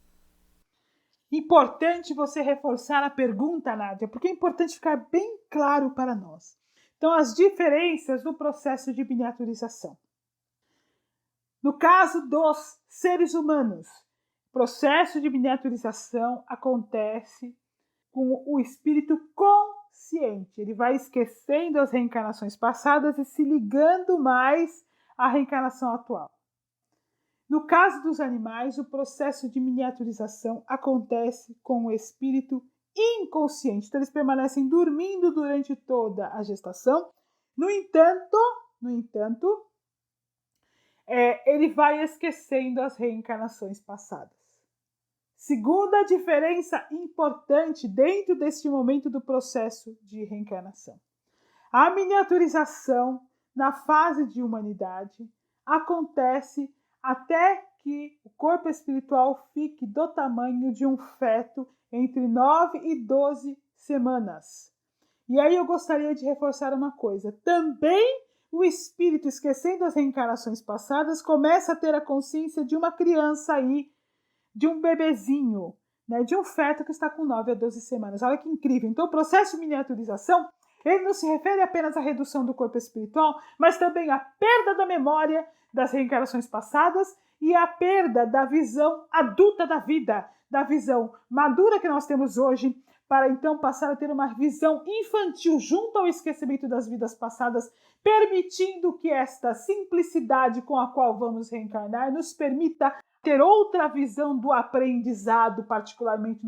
Importante você reforçar a pergunta, Nádia, porque é importante ficar bem claro para nós. Então, as diferenças no processo de miniaturização. No caso dos seres humanos, o processo de miniaturização acontece com o espírito consciente. Ele vai esquecendo as reencarnações passadas e se ligando mais à reencarnação atual. No caso dos animais, o processo de miniaturização acontece com o espírito inconsciente. Então, eles permanecem dormindo durante toda a gestação. No entanto, ele vai esquecendo as reencarnações passadas. Segunda diferença importante dentro deste momento do processo de reencarnação. A miniaturização na fase de humanidade acontece até que o corpo espiritual fique do tamanho de um feto entre 9 e 12 semanas. E aí eu gostaria de reforçar uma coisa. Também o espírito, esquecendo as reencarnações passadas, começa a ter a consciência de uma criança aí, de um bebezinho, né, de um feto que está com 9 a 12 semanas. Olha que incrível. Então, o processo de miniaturização, ele não se refere apenas à redução do corpo espiritual, mas também à perda da memória das reencarnações passadas e à perda da visão adulta da vida, da visão madura que nós temos hoje, para então passar a ter uma visão infantil junto ao esquecimento das vidas passadas, permitindo que esta simplicidade com a qual vamos reencarnar nos permita ter outra visão do aprendizado, particularmente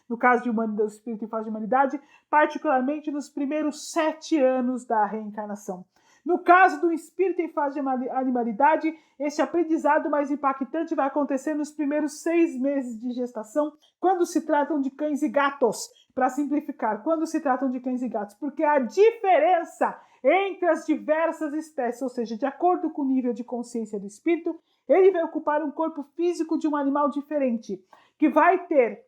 no caso de humanidade, do espírito em fase de humanidade, particularmente nos primeiros 7 anos da reencarnação. No caso do espírito em fase de animalidade, esse aprendizado mais impactante vai acontecer nos primeiros 6 meses de gestação, quando se tratam de cães e gatos. Para simplificar, quando se tratam de cães e gatos, porque a diferença entre as diversas espécies, ou seja, de acordo com o nível de consciência do espírito, ele vai ocupar um corpo físico de um animal diferente, que vai ter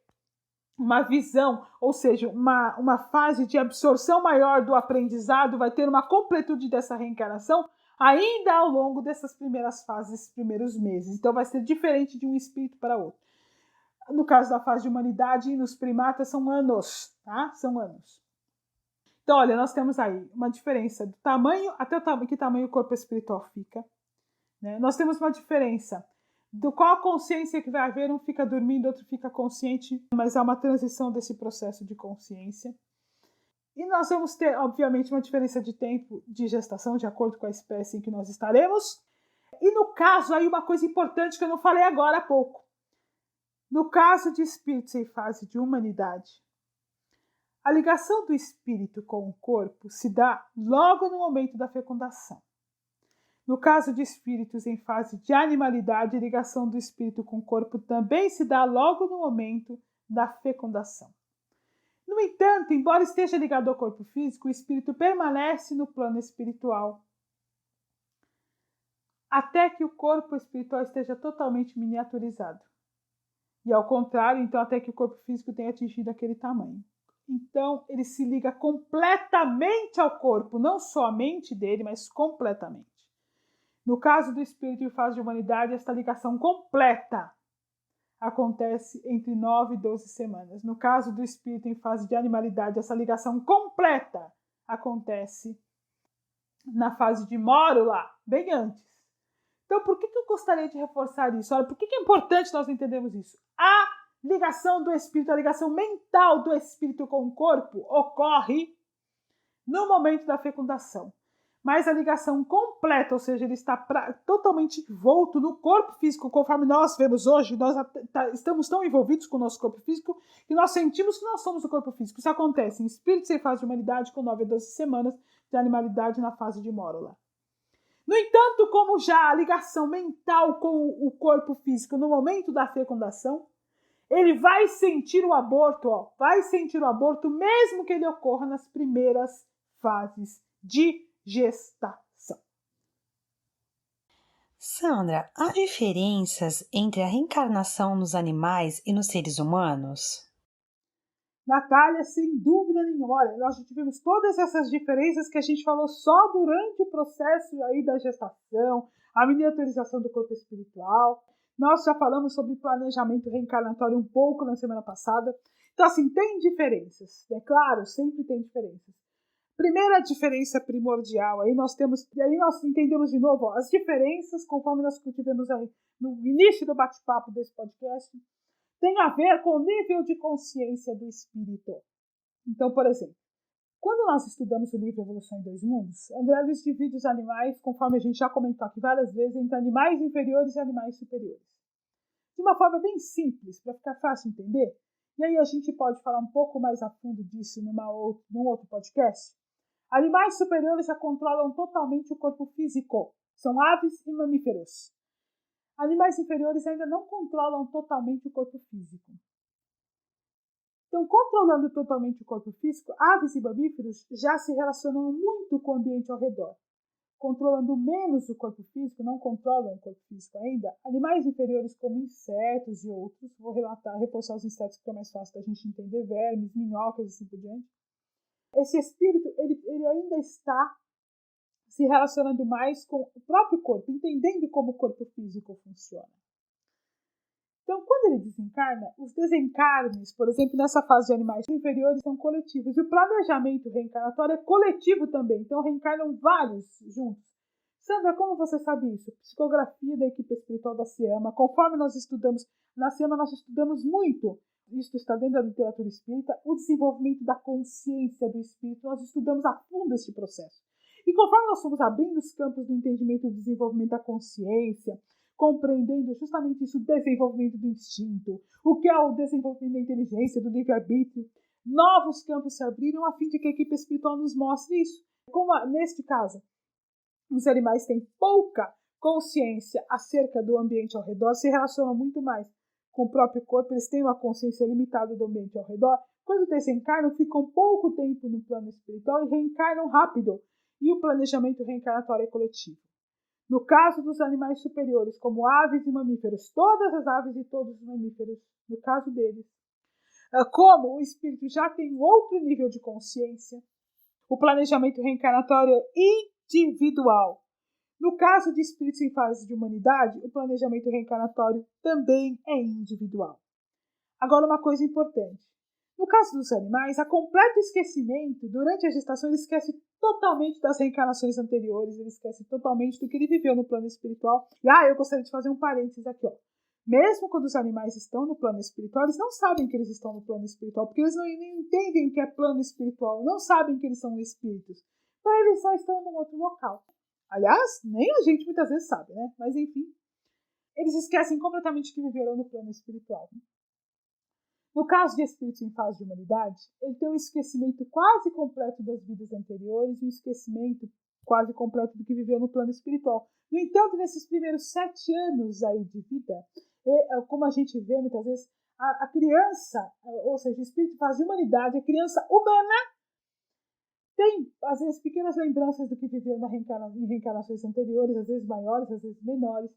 uma visão, ou seja, uma fase de absorção maior do aprendizado, vai ter uma completude dessa reencarnação ainda ao longo dessas primeiras fases, esses primeiros meses. Então vai ser diferente de um espírito para outro. No caso da fase de humanidade, nos primatas são anos, tá? São anos. Então, olha, nós temos aí uma diferença do tamanho, até que tamanho o corpo espiritual fica. Né? Nós temos uma diferença do qual a consciência que vai haver, um fica dormindo, outro fica consciente, mas há uma transição desse processo de consciência. E nós vamos ter, obviamente, uma diferença de tempo de gestação, de acordo com a espécie em que nós estaremos. E no caso, aí uma coisa importante que eu não falei agora há pouco. No caso de espíritos em fase de humanidade, a ligação do espírito com o corpo se dá logo no momento da fecundação. No caso de espíritos em fase de animalidade, a ligação do espírito com o corpo também se dá logo no momento da fecundação. No entanto, embora esteja ligado ao corpo físico, o espírito permanece no plano espiritual até que o corpo espiritual esteja totalmente miniaturizado. E ao contrário, então, até que o corpo físico tenha atingido aquele tamanho. Então, ele se liga completamente ao corpo, não só a mente dele, mas completamente. No caso do espírito em fase de humanidade, esta ligação completa acontece entre 9 e 12 semanas. No caso do espírito em fase de animalidade, essa ligação completa acontece na fase de mórula, bem antes. Então, por que eu gostaria de reforçar isso? Olha, por que é importante nós entendermos isso? A ligação do espírito, a ligação mental do espírito com o corpo ocorre no momento da fecundação. Mas a ligação completa, ou seja, ele está totalmente envolto no corpo físico, conforme nós vemos hoje, nós estamos tão envolvidos com o nosso corpo físico que nós sentimos que nós somos o corpo físico. Isso acontece em espíritos em fase de humanidade com 9 a 12 semanas de animalidade na fase de mórula. No entanto, como já a ligação mental com o corpo físico no momento da fecundação, ele vai sentir o aborto, vai sentir o aborto mesmo que ele ocorra nas primeiras fases de gestação. Sandra, há diferenças entre a reencarnação nos animais e nos seres humanos? Natália, sem dúvida nenhuma. Olha, nós tivemos todas essas diferenças que a gente falou só durante o processo aí da gestação, a miniaturização do corpo espiritual. Nós já falamos sobre planejamento reencarnatório um pouco na semana passada. Então, assim, tem diferenças. É claro, sempre tem diferenças. Primeira diferença primordial, aí nós entendemos de novo as diferenças, conforme nós tivemos aí no início do bate-papo desse podcast, tem a ver com o nível de consciência do espírito. Então, por exemplo, quando nós estudamos o livro Evolução em Dois Mundos, André Luiz divide os animais, conforme a gente já comentou aqui várias vezes, entre animais inferiores e animais superiores. De uma forma bem simples, para ficar fácil de entender, e aí a gente pode falar um pouco mais a fundo disso num outro podcast. Animais superiores já controlam totalmente o corpo físico. São aves e mamíferos. Animais inferiores ainda não controlam totalmente o corpo físico. Então, controlando totalmente o corpo físico, aves e mamíferos já se relacionam muito com o ambiente ao redor. Controlando menos o corpo físico, não controlam o corpo físico ainda, animais inferiores como insetos e outros, vou reforçar os insetos que é mais fácil da gente entender, vermes, minhocas e assim por diante. Esse espírito, ele ainda está se relacionando mais com o próprio corpo, entendendo como o corpo físico funciona. Então, quando ele desencarna, os desencarnes, por exemplo, nessa fase de animais inferiores, são coletivos. E o planejamento reencarnatório é coletivo também. Então, reencarnam vários juntos. Sandra, como você sabe isso? Psicografia da equipe espiritual da SIAMA. Conforme nós estudamos, na SIAMA nós estudamos muito, isso está dentro da literatura espírita, o desenvolvimento da consciência do espírito. Nós estudamos a fundo esse processo. E conforme nós fomos abrindo os campos do entendimento do desenvolvimento da consciência, compreendendo justamente isso, o desenvolvimento do instinto, o que é o desenvolvimento da inteligência, do livre-arbítrio, novos campos se abriram a fim de que a equipe espiritual nos mostre isso. Como neste caso, os animais têm pouca consciência acerca do ambiente ao redor, se relacionam muito mais com o próprio corpo, eles têm uma consciência limitada do ambiente ao redor. Quando desencarnam, ficam pouco tempo no plano espiritual e reencarnam rápido. E o planejamento reencarnatório é coletivo. No caso dos animais superiores, como aves e mamíferos, todas as aves e todos os mamíferos, no caso deles, como o espírito já tem outro nível de consciência, o planejamento reencarnatório é individual. No caso de espíritos em fase de humanidade, o planejamento reencarnatório também é individual. Agora, uma coisa importante. No caso dos animais, há completo esquecimento. Durante a gestação, ele esquece totalmente das reencarnações anteriores, ele esquece totalmente do que ele viveu no plano espiritual. E eu gostaria de fazer um parênteses aqui, ó. Mesmo quando os animais estão no plano espiritual, eles não sabem que eles estão no plano espiritual, porque eles não entendem o que é plano espiritual, não sabem que eles são espíritos. Então, eles só estão num outro local. Aliás, nem a gente muitas vezes sabe, né? Mas, enfim, eles esquecem completamente que viveram no plano espiritual. No caso de espíritos em fase de humanidade, ele tem um esquecimento quase completo das vidas anteriores e um esquecimento quase completo do que viveu no plano espiritual. No entanto, nesses primeiros 7 anos aí de vida, como a gente vê muitas vezes, a criança, ou seja, o espírito em fase de humanidade, a criança humana, tem, às vezes, pequenas lembranças do que viveu em reencarnações anteriores, às vezes maiores, às vezes menores.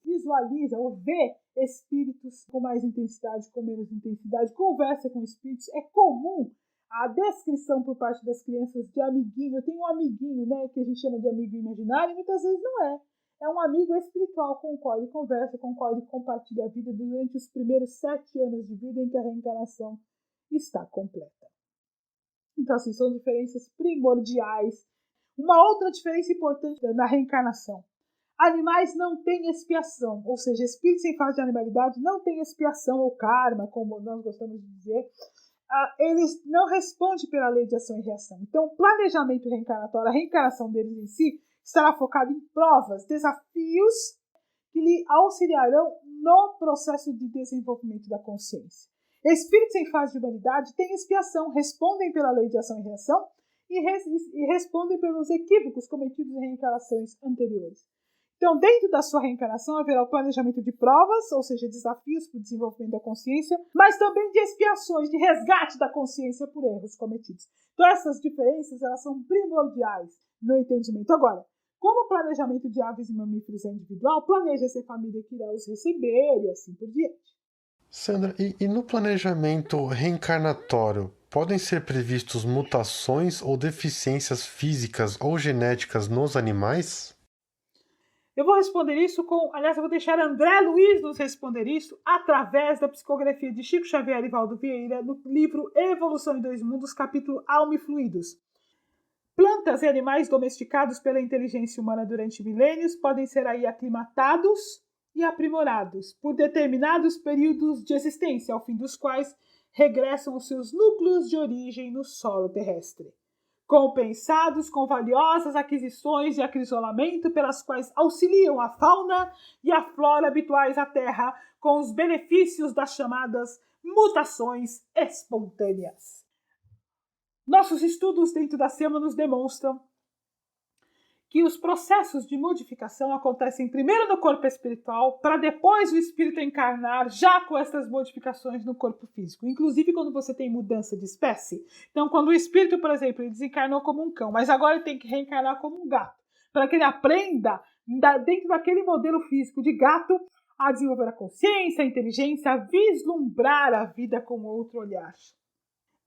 Visualiza ou vê espíritos com mais intensidade, com menos intensidade, conversa com espíritos. É comum a descrição por parte das crianças de amiguinho. Eu tenho um amiguinho, né, que a gente chama de amigo imaginário, e muitas vezes não é. É um amigo espiritual com o qual ele conversa, com o qual ele compartilha a vida durante os primeiros 7 anos de vida em que a reencarnação está completa. Então, assim, são diferenças primordiais. Uma outra diferença importante na reencarnação. Animais não têm expiação, ou seja, espíritos em fase de animalidade não têm expiação ou karma, como nós gostamos de dizer. Eles não respondem pela lei de ação e reação. Então, o planejamento reencarnatório, a reencarnação deles em si, estará focado em provas, desafios que lhe auxiliarão no processo de desenvolvimento da consciência. Espíritos em fase de humanidade têm expiação, respondem pela lei de ação e reação e respondem pelos equívocos cometidos em reencarnações anteriores. Então, dentro da sua reencarnação, haverá o planejamento de provas, ou seja, desafios para o desenvolvimento da consciência, mas também de expiações, de resgate da consciência por erros cometidos. Então, essas diferenças elas são primordiais no entendimento. Agora, como o planejamento de aves e mamíferos é individual, planeja-se a família que irá os receber e assim por diante. Sandra, e no planejamento reencarnatório, podem ser previstos mutações ou deficiências físicas ou genéticas nos animais? Eu vou responder isso eu vou deixar André Luiz nos responder isso através da psicografia de Chico Xavier e Valdo Vieira no livro Evolução em 2 Mundos, capítulo Alma e Fluidos. Plantas e animais domesticados pela inteligência humana durante milênios podem ser aí aclimatados e aprimorados por determinados períodos de existência, ao fim dos quais regressam aos seus núcleos de origem no solo terrestre, compensados com valiosas aquisições de acrisolamento pelas quais auxiliam a fauna e a flora habituais à Terra com os benefícios das chamadas mutações espontâneas. Nossos estudos dentro da SEMA nos demonstram que os processos de modificação acontecem primeiro no corpo espiritual, para depois o espírito encarnar já com essas modificações no corpo físico. Inclusive quando você tem mudança de espécie. Então, quando o espírito, por exemplo, ele desencarnou como um cão, mas agora ele tem que reencarnar como um gato, para que ele aprenda, dentro daquele modelo físico de gato, a desenvolver a consciência, a inteligência, a vislumbrar a vida com outro olhar.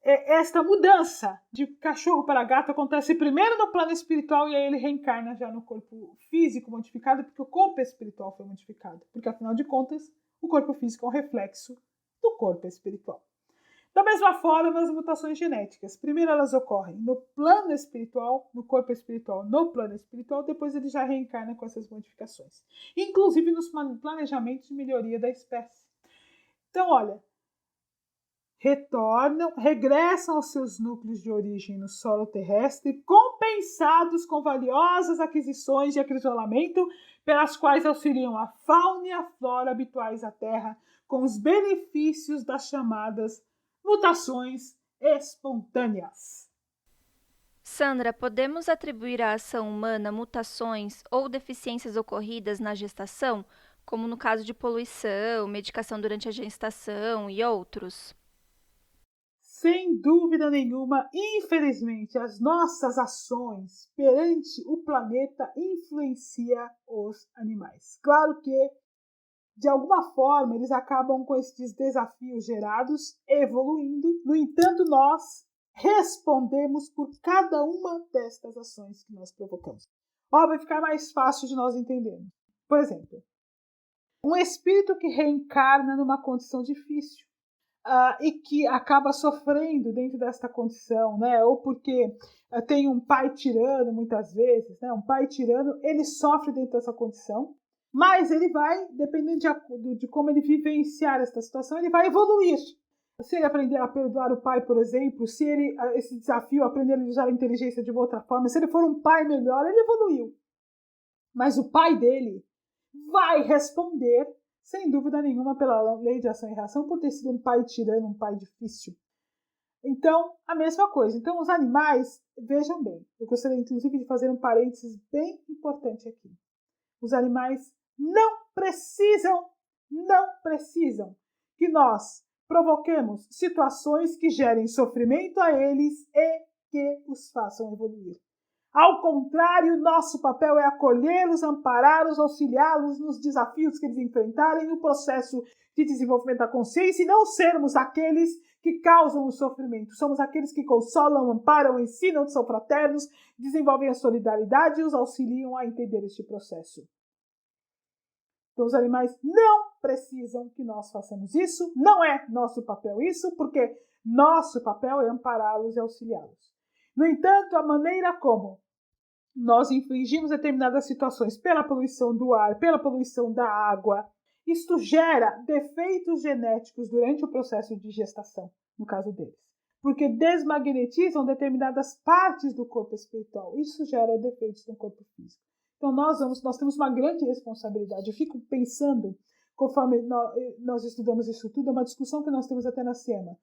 Esta mudança de cachorro para gato acontece primeiro no plano espiritual e aí ele reencarna já no corpo físico modificado, porque o corpo espiritual foi modificado. Porque, afinal de contas, o corpo físico é um reflexo do corpo espiritual. Da mesma forma, as mutações genéticas. Primeiro elas ocorrem no plano espiritual, no corpo espiritual, no plano espiritual, depois ele já reencarna com essas modificações. Inclusive nos planejamentos de melhoria da espécie. Então, olha, regressam aos seus núcleos de origem no solo terrestre, compensados com valiosas aquisições de acrisolamento, pelas quais auxiliam a fauna e a flora habituais à Terra, com os benefícios das chamadas mutações espontâneas. Sandra, podemos atribuir à ação humana mutações ou deficiências ocorridas na gestação, como no caso de poluição, medicação durante a gestação e outros? Sem dúvida nenhuma, infelizmente, as nossas ações perante o planeta influenciam os animais. Claro que, de alguma forma, eles acabam com esses desafios gerados, evoluindo. No entanto, nós respondemos por cada uma destas ações que nós provocamos. Vai ficar mais fácil de nós entendermos. Por exemplo, um espírito que reencarna numa condição difícil, e que acaba sofrendo dentro desta condição, né? Ou porque tem um pai tirano, muitas vezes, né? Um pai tirano, ele sofre dentro dessa condição, mas ele vai, dependendo de como ele vivenciar esta situação, ele vai evoluir. Se ele aprender a perdoar o pai, por exemplo, se ele, esse desafio, aprender a usar a inteligência de uma outra forma, se ele for um pai melhor, ele evoluiu. Mas o pai dele vai responder, sem dúvida nenhuma, pela lei de ação e reação, por ter sido um pai tirano, um pai difícil. Então, a mesma coisa. Então, os animais, vejam bem, eu gostaria inclusive de fazer um parênteses bem importante aqui. Os animais não precisam que nós provoquemos situações que gerem sofrimento a eles e que os façam evoluir. Ao contrário, nosso papel é acolhê-los, ampará-los, auxiliá-los nos desafios que eles enfrentarem no processo de desenvolvimento da consciência e não sermos aqueles que causam o sofrimento. Somos aqueles que consolam, amparam, ensinam, são fraternos, desenvolvem a solidariedade e os auxiliam a entender este processo. Então, os animais não precisam que nós façamos isso, não é nosso papel isso, porque nosso papel é ampará-los e auxiliá-los. No entanto, a maneira como nós infligimos determinadas situações pela poluição do ar, pela poluição da água, isto gera defeitos genéticos durante o processo de gestação, no caso deles. Porque desmagnetizam determinadas partes do corpo espiritual. Isso gera defeitos no corpo físico. Então, nós temos uma grande responsabilidade. Eu fico pensando, conforme nós estudamos isso tudo, é uma discussão que nós temos até na SEMA.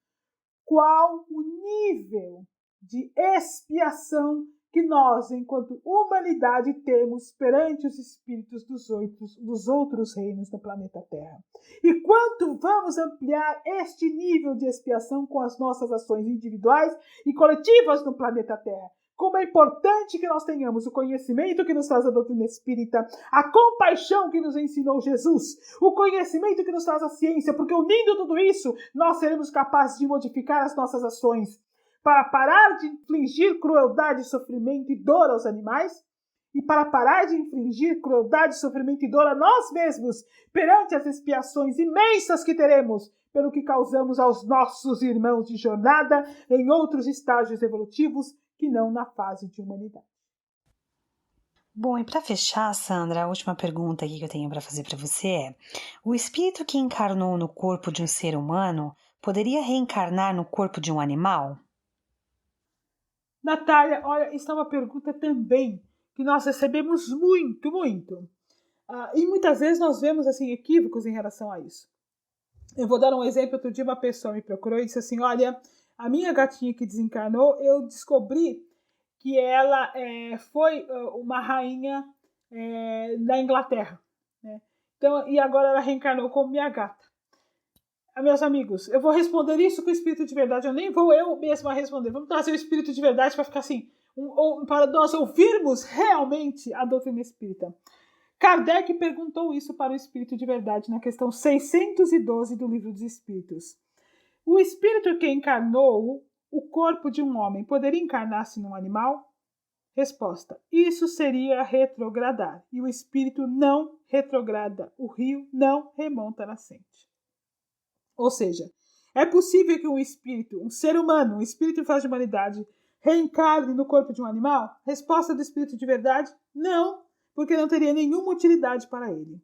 Qual o nível de expiação que nós, enquanto humanidade, temos perante os espíritos dos outros reinos do planeta Terra? E quanto vamos ampliar este nível de expiação com as nossas ações individuais e coletivas no planeta Terra? Como é importante que nós tenhamos o conhecimento que nos traz a doutrina espírita, a compaixão que nos ensinou Jesus, o conhecimento que nos traz a ciência, porque unindo tudo isso, nós seremos capazes de modificar as nossas ações para parar de infligir crueldade, sofrimento e dor aos animais e para parar de infligir crueldade, sofrimento e dor a nós mesmos perante as expiações imensas que teremos pelo que causamos aos nossos irmãos de jornada em outros estágios evolutivos que não na fase de humanidade. Bom, e para fechar, Sandra, a última pergunta aqui que eu tenho para fazer para você é: o espírito que encarnou no corpo de um ser humano poderia reencarnar no corpo de um animal? Natália, olha, isso é uma pergunta também que nós recebemos muito. E muitas vezes nós vemos assim, equívocos em relação a isso. Eu vou dar um exemplo. Outro dia uma pessoa me procurou e disse assim: olha, a minha gatinha que desencarnou, eu descobri que ela foi uma rainha da Inglaterra. Né? Então, e agora ela reencarnou como minha gata. Meus amigos, eu vou responder isso com o espírito de verdade. Eu nem vou eu mesma responder. Vamos trazer o espírito de verdade para ficar assim, para nós ouvirmos realmente a doutrina espírita. Kardec perguntou isso para o espírito de verdade na questão 612 do Livro dos Espíritos. O espírito que encarnou o corpo de um homem poderia encarnar-se num animal? Resposta: isso seria retrogradar. E o espírito não retrograda. O rio não remonta a nascente. Ou seja, é possível que um espírito, um ser humano, um espírito em fase de humanidade, reencarne no corpo de um animal? Resposta do espírito de verdade: não, porque não teria nenhuma utilidade para ele.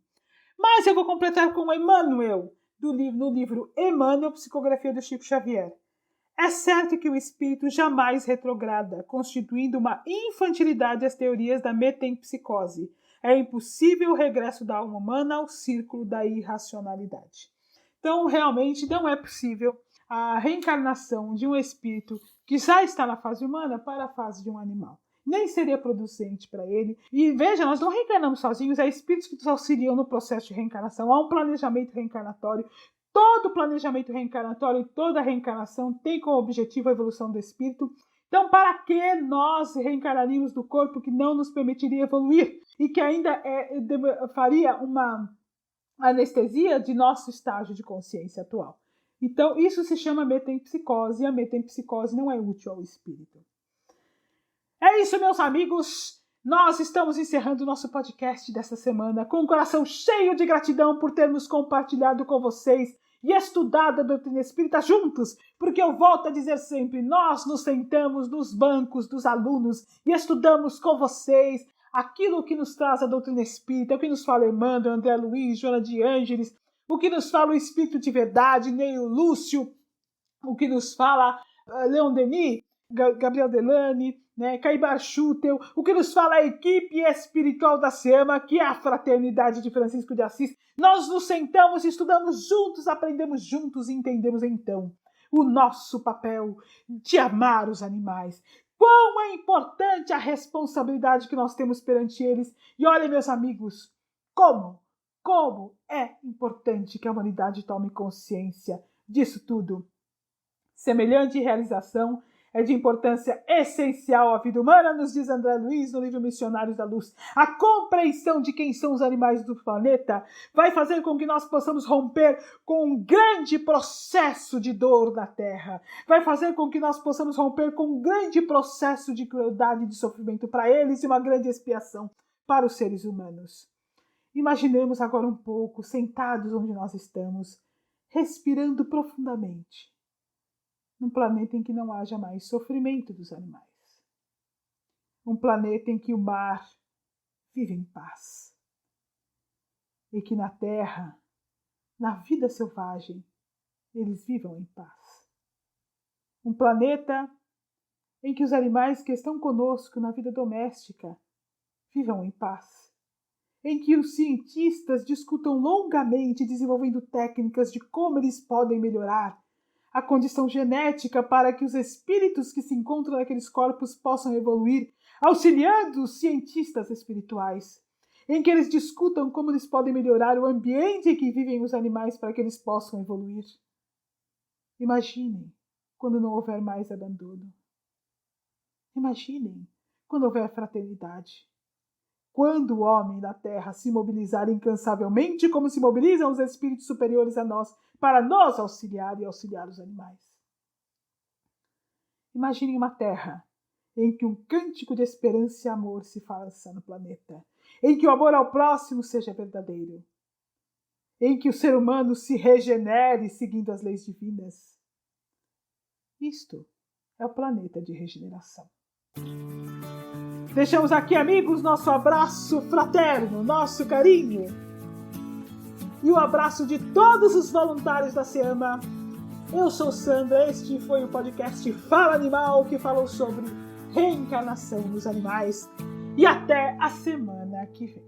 Mas eu vou completar com Emmanuel, no livro Emmanuel, Psicografia do Chico Xavier. É certo que o espírito jamais retrograda, constituindo uma infantilidade às teorias da metempsicose. É impossível o regresso da alma humana ao círculo da irracionalidade. Então, realmente, não é possível a reencarnação de um espírito que já está na fase humana para a fase de um animal. Nem seria producente para ele. E veja, nós não reencarnamos sozinhos, há espíritos que nos auxiliam no processo de reencarnação, há um planejamento reencarnatório. Todo planejamento reencarnatório e toda reencarnação tem como objetivo a evolução do espírito. Então, para que nós reencarnaríamos do corpo que não nos permitiria evoluir e que ainda faria uma anestesia de nosso estágio de consciência atual? Então, isso se chama metempsicose, e a metempsicose não é útil ao espírito. É isso, meus amigos. Nós estamos encerrando o nosso podcast dessa semana com o coração cheio de gratidão por termos compartilhado com vocês e estudado a doutrina espírita juntos, porque eu volto a dizer sempre, nós nos sentamos nos bancos dos alunos e estudamos com vocês aquilo que nos traz a doutrina espírita, o que nos fala Emmanuel, André Luiz, Joana de Ângeles, o que nos fala o Espírito de Verdade, Neio Lúcio, o que nos fala Leon Denis, Gabriel Delane, Caibar Schutel, o que nos fala a equipe espiritual da SEAMA, que é a Fraternidade de Francisco de Assis. Nós nos sentamos, estudamos juntos, aprendemos juntos e entendemos então o nosso papel de amar os animais. Quão é importante a responsabilidade que nós temos perante eles. E olha, meus amigos, como é importante que a humanidade tome consciência disso tudo. Semelhante realização é de importância essencial à vida humana, nos diz André Luiz no livro Missionários da Luz. A compreensão de quem são os animais do planeta vai fazer com que nós possamos romper com um grande processo de dor na Terra. Vai fazer com que nós possamos romper com um grande processo de crueldade e de sofrimento para eles e uma grande expiação para os seres humanos. Imaginemos agora um pouco, sentados onde nós estamos, respirando profundamente, num planeta em que não haja mais sofrimento dos animais. Um planeta em que o mar vive em paz. E que na terra, na vida selvagem, eles vivam em paz. Um planeta em que os animais que estão conosco na vida doméstica vivam em paz. Em que os cientistas discutam longamente, desenvolvendo técnicas de como eles podem melhorar a condição genética para que os espíritos que se encontram naqueles corpos possam evoluir, auxiliando os cientistas espirituais, em que eles discutam como eles podem melhorar o ambiente em que vivem os animais para que eles possam evoluir. Imaginem quando não houver mais abandono. Imaginem quando houver fraternidade. Quando o homem na Terra se mobilizar incansavelmente, como se mobilizam os espíritos superiores a nós, para nos auxiliar e auxiliar os animais. Imaginem uma Terra em que um cântico de esperança e amor se faça no planeta, em que o amor ao próximo seja verdadeiro, em que o ser humano se regenere seguindo as leis divinas. Isto é o planeta de regeneração. Deixamos aqui, amigos, nosso abraço fraterno, nosso carinho e o abraço de todos os voluntários da SEAMA. Eu sou Sandra, este foi o podcast Fala Animal, que falou sobre reencarnação nos animais. E até a semana que vem.